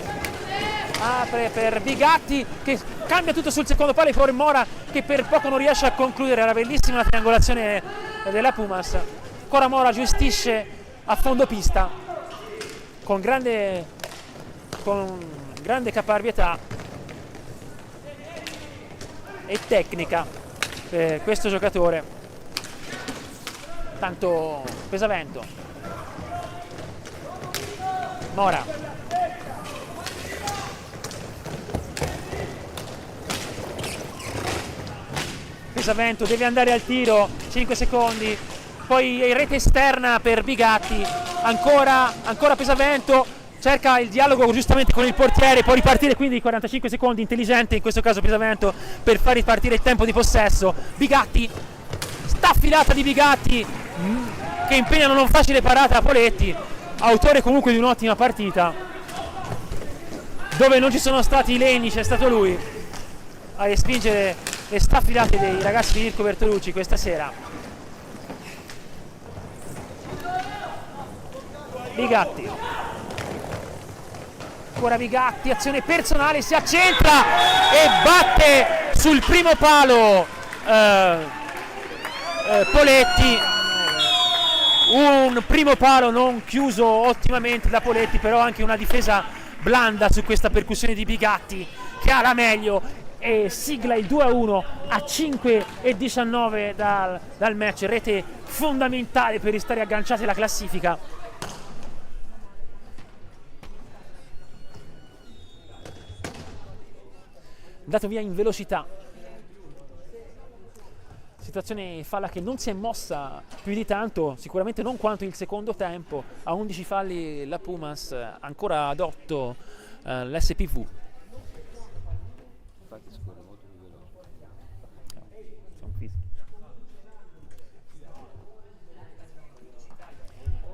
apre per Bigatti che cambia tutto sul secondo palo per Mora che per poco non riesce a concludere. Era bellissima la triangolazione della Pumas. Ancora Mora gestisce a fondo pista con grande caparbietà e tecnica questo giocatore. Tanto Pesavento. Mora. Pesavento deve andare al tiro, 5 secondi. Poi rete esterna per Bigatti. Ancora Pesavento. Cerca il dialogo giustamente con il portiere, può ripartire quindi 45 secondi, intelligente in questo caso Pesavento per far ripartire il tempo di possesso. Bigatti, staffilata di Bigatti che impegna una non facile parata a Poletti, autore comunque di un'ottima partita. Dove non ci sono stati i legni c'è stato lui a respingere le staffilate dei ragazzi di Mirko Bertolucci questa sera. Bigatti. Ancora Bigatti, azione personale, si accentra e batte sul primo palo Poletti. Un primo palo non chiuso ottimamente da Poletti, però anche una difesa blanda su questa percussione di Bigatti che ha la meglio e sigla il 2-1 a 5:19 dal match. Rete fondamentale per restare agganciati alla classifica. Dato via in velocità, situazione falla che non si è mossa più di tanto, sicuramente non quanto il secondo tempo. A 11 falli la Pumas, ancora ad 8 l'SPV.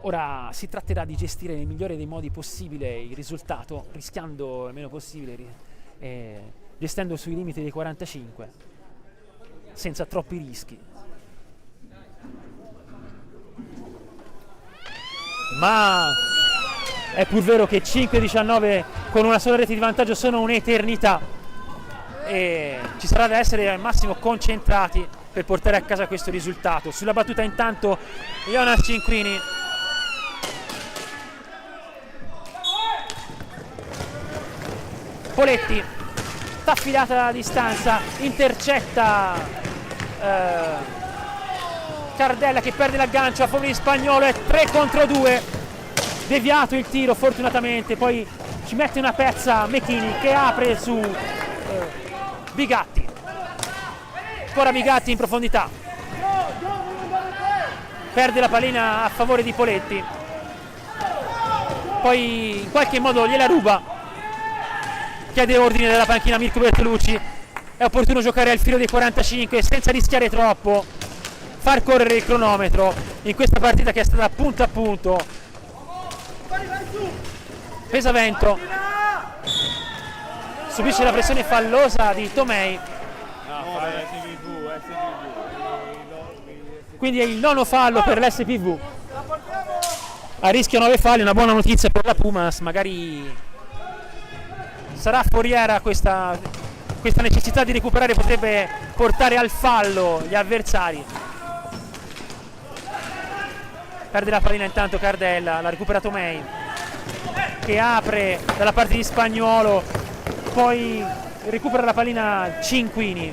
Ora si tratterà di gestire nel migliore dei modi possibile il risultato, rischiando il meno possibile, gestendo sui limiti dei 45 senza troppi rischi. Ma è pur vero che 5-19 con una sola rete di vantaggio sono un'eternità e ci sarà da essere al massimo concentrati per portare a casa questo risultato. Sulla battuta intanto Jonas Cinquini. Poletti, staffilata a distanza, intercetta Cardella che perde l'aggancio a favore di Spagnolo, è 3 contro 2, deviato il tiro fortunatamente, poi ci mette una pezza Mechini che apre su Bigatti. Ancora Bigatti in profondità, perde la pallina a favore di Poletti, poi in qualche modo gliela ruba, chiede ordine dalla panchina Mirko Bertolucci. È opportuno giocare al filo dei 45 senza rischiare troppo, far correre il cronometro in questa partita che è stata punto a punto. Pesavento subisce la pressione fallosa di Tomei, quindi è il nono fallo per l'SPV. A rischio 9 falli, una buona notizia per la Pumas, magari sarà foriera questa necessità di recuperare, potrebbe portare al fallo gli avversari. Perde la pallina intanto Cardella, la recupera Tomei che apre dalla parte di Spagnolo, poi recupera la pallina Cinquini,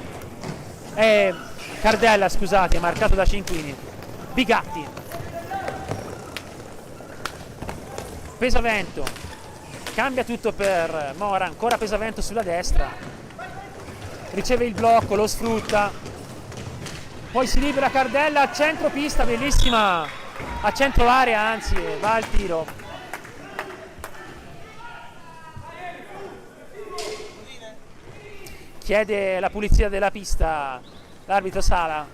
Cardella scusate, marcato da Cinquini. Bigatti, Pesavento, cambia tutto per Mora, ancora Pesavento sulla destra, riceve il blocco, lo sfrutta, poi si libera Cardella a centro pista, bellissima, a centro area anzi, va al tiro. Chiede la pulizia della pista l'arbitro Sala,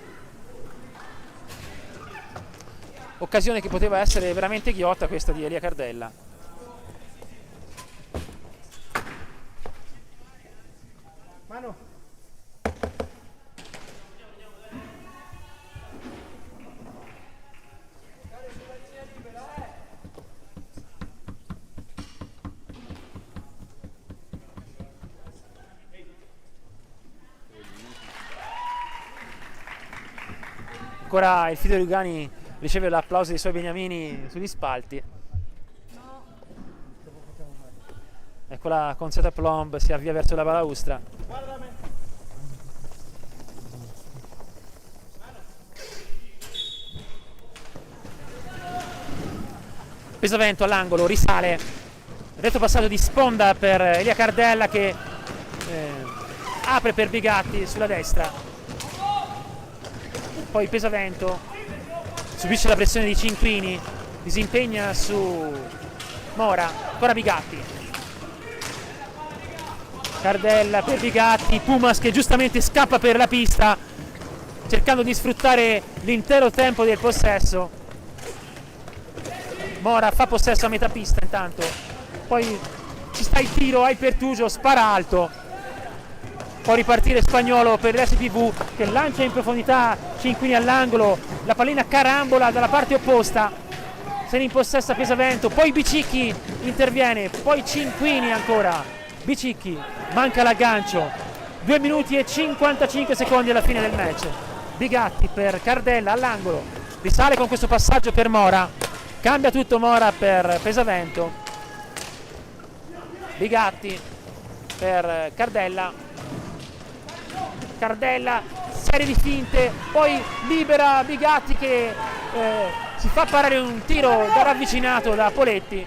occasione che poteva essere veramente ghiotta questa di Elia Cardella. Mano. Ancora il Fido Lugani riceve l'applauso dei suoi beniamini sugli spalti. Ecco la consueta Plomb si avvia verso la balaustra. Pesavento all'angolo, risale, retropassaggio di sponda per Elia Cardella che apre per Bigatti sulla destra, poi Pesavento subisce la pressione di Cinquini, disimpegna su Mora, ancora Bigatti, Cardella per Bigatti, Pumas che giustamente scappa per la pista cercando di sfruttare l'intero tempo del possesso. Mora fa possesso a metà pista intanto, poi ci sta il tiro, hai Pertugio, spara alto, può ripartire Spagnolo per l'SPV che lancia in profondità Cinquini all'angolo, la pallina carambola dalla parte opposta, se ne impossessa Pesavento, poi Bicicchi interviene, poi Cinquini ancora, Bicicchi manca l'aggancio, 2 minuti e 55 secondi alla fine del match. Bigatti per Cardella all'angolo, risale con questo passaggio per Mora, cambia tutto Mora per Pesavento, Bigatti per Cardella, Cardella, serie di finte, poi libera Bigatti che si fa parare un tiro da ravvicinato da Poletti,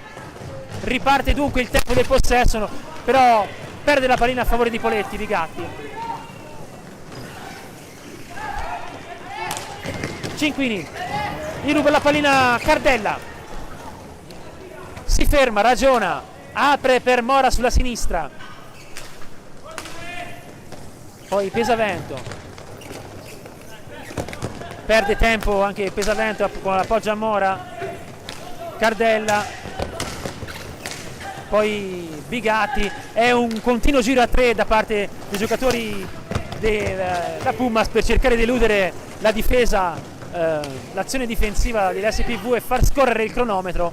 riparte dunque il tempo del possesso, però perde la pallina a favore di Poletti. Bigatti, Cinquini gli ruba la pallina Cardella, si ferma, ragiona, apre per Mora sulla sinistra, poi Pesavento perde tempo anche Pesavento con l'appoggio a Mora, Cardella, poi Bigatti, è un continuo giro a 3 da parte dei giocatori della Pumas per cercare di eludere la difesa, l'azione difensiva dell'SPV e far scorrere il cronometro.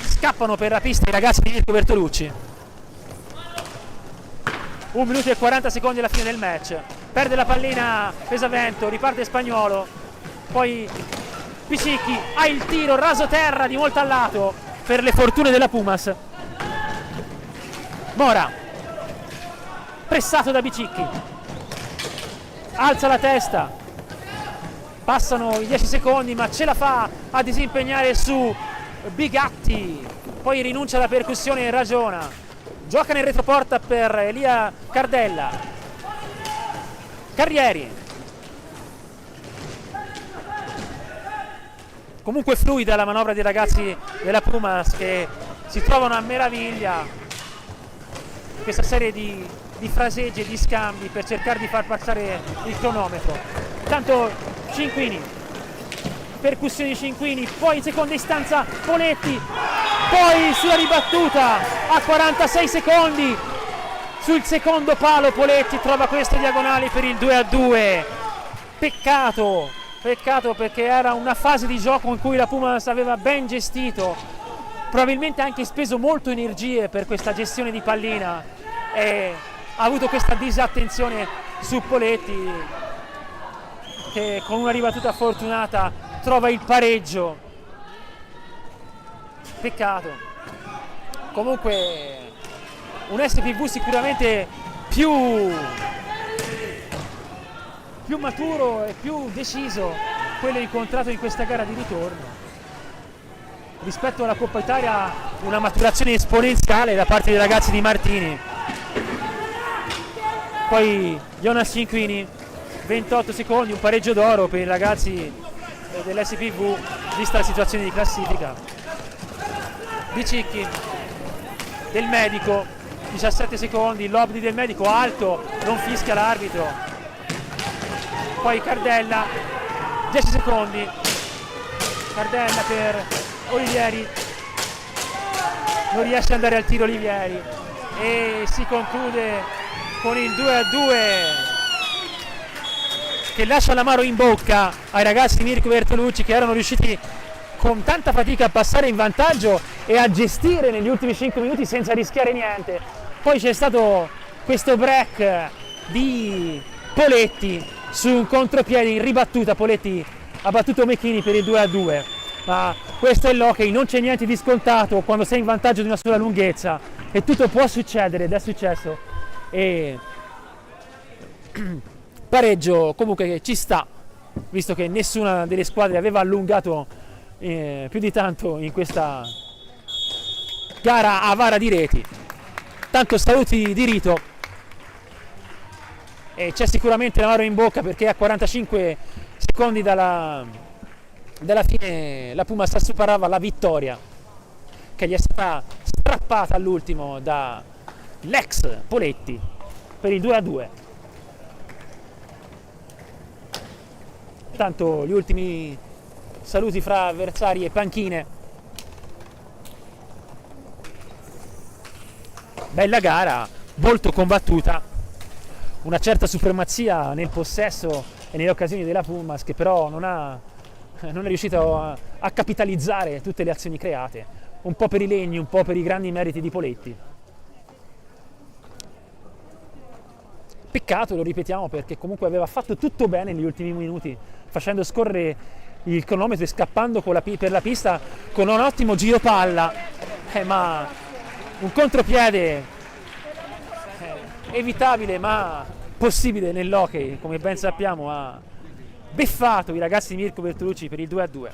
Scappano per la pista i ragazzi di Mirko Bertolucci. 1 minuto e 40 secondi alla fine del match, perde la pallina Pesavento, riparte Spagnolo, poi Bicicchi ha il tiro raso terra di molto a lato per le fortune della Pumas. Mora pressato da Bicicchi, alza la testa, passano i 10 secondi ma ce la fa a disimpegnare su Bigatti, poi rinuncia alla percussione e ragiona, gioca nel retroporta per Elia Cardella, Carrieri, comunque fluida la manovra dei ragazzi della Pumas che si trovano a meraviglia questa serie di fraseggi e di scambi per cercare di far passare il cronometro. Intanto Cinquini, percussioni di Cinquini, poi in seconda istanza Poletti, poi sulla ribattuta a 46 secondi sul secondo palo Poletti trova queste diagonali per il 2-2. Peccato perché era una fase di gioco in cui la Pumas aveva ben gestito, probabilmente anche speso molto energie per questa gestione di pallina e ha avuto questa disattenzione su Poletti che con una ribattuta fortunata trova il pareggio. Peccato. Comunque un SPV sicuramente più maturo e più deciso quello incontrato in questa gara di ritorno. Rispetto alla Coppa Italia una maturazione esponenziale da parte dei ragazzi di Martini. Poi Jonas Cinquini, 28 secondi, un pareggio d'oro per i ragazzi dell'SPV vista la situazione di classifica. Bicicchi, Del Medico, 17 secondi, l'obdi Del Medico alto, non fischia l'arbitro. Poi Cardella, 10 secondi, Cardella per Olivieri, non riesce ad andare al tiro Olivieri e si conclude con il 2-2 che lascia l'amaro in bocca ai ragazzi di Mirko Bertolucci che erano riusciti con tanta fatica a passare in vantaggio e a gestire negli ultimi 5 minuti senza rischiare niente. Poi c'è stato questo break di Poletti su un contropiede in ribattuta, Poletti ha battuto Mecchini per il 2-2, ma questo è l'hockey, non c'è niente di scontato quando sei in vantaggio di una sola lunghezza e tutto può succedere ed è successo. E pareggio comunque ci sta, visto che nessuna delle squadre aveva allungato più di tanto in questa gara a vara di reti. Tanto saluti di rito, e c'è sicuramente l'amaro in bocca, perché a 45 secondi dalla fine la Pumas superava la vittoria che gli è stata strappata all'ultimo dall'ex Poletti per il 2-2. Tanto gli ultimi saluti fra avversari e panchine. Bella gara, molto combattuta, una certa supremazia nel possesso e nelle occasioni della Pumas, che però non è riuscito a capitalizzare tutte le azioni create, un po' per i legni, un po' per i grandi meriti di Poletti. Peccato, lo ripetiamo, perché comunque aveva fatto tutto bene negli ultimi minuti, facendo scorrere il cronometro e scappando per la pista con un ottimo giro palla, ma un contropiede evitabile ma possibile nell'hockey, come ben sappiamo, ha beffato i ragazzi di Mirko Bertolucci per il 2-2.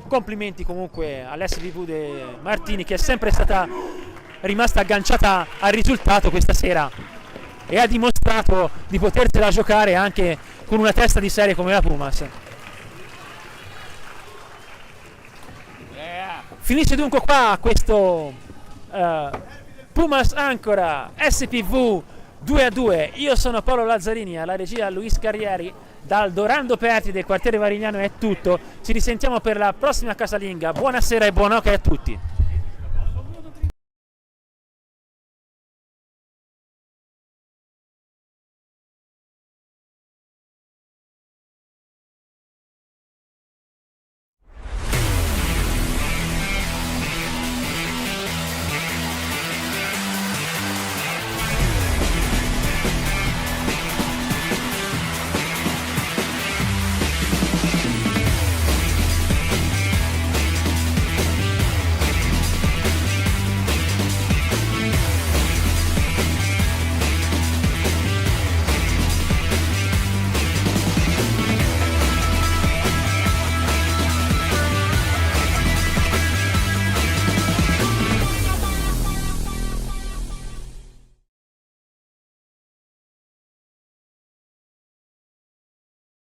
Complimenti comunque all'SPV de Martini, che è sempre stata rimasta agganciata al risultato questa sera e ha dimostrato di potersela giocare anche con una testa di serie come la Pumas. Finisce dunque qua questo Pumas Ancora SPV 2-2. Io sono Paolo Lazzarini, alla regia Luis Carrieri. Dal Dorando Perti del quartiere Varignano è tutto, ci risentiamo per la prossima casalinga. Buonasera e buon hockey a tutti.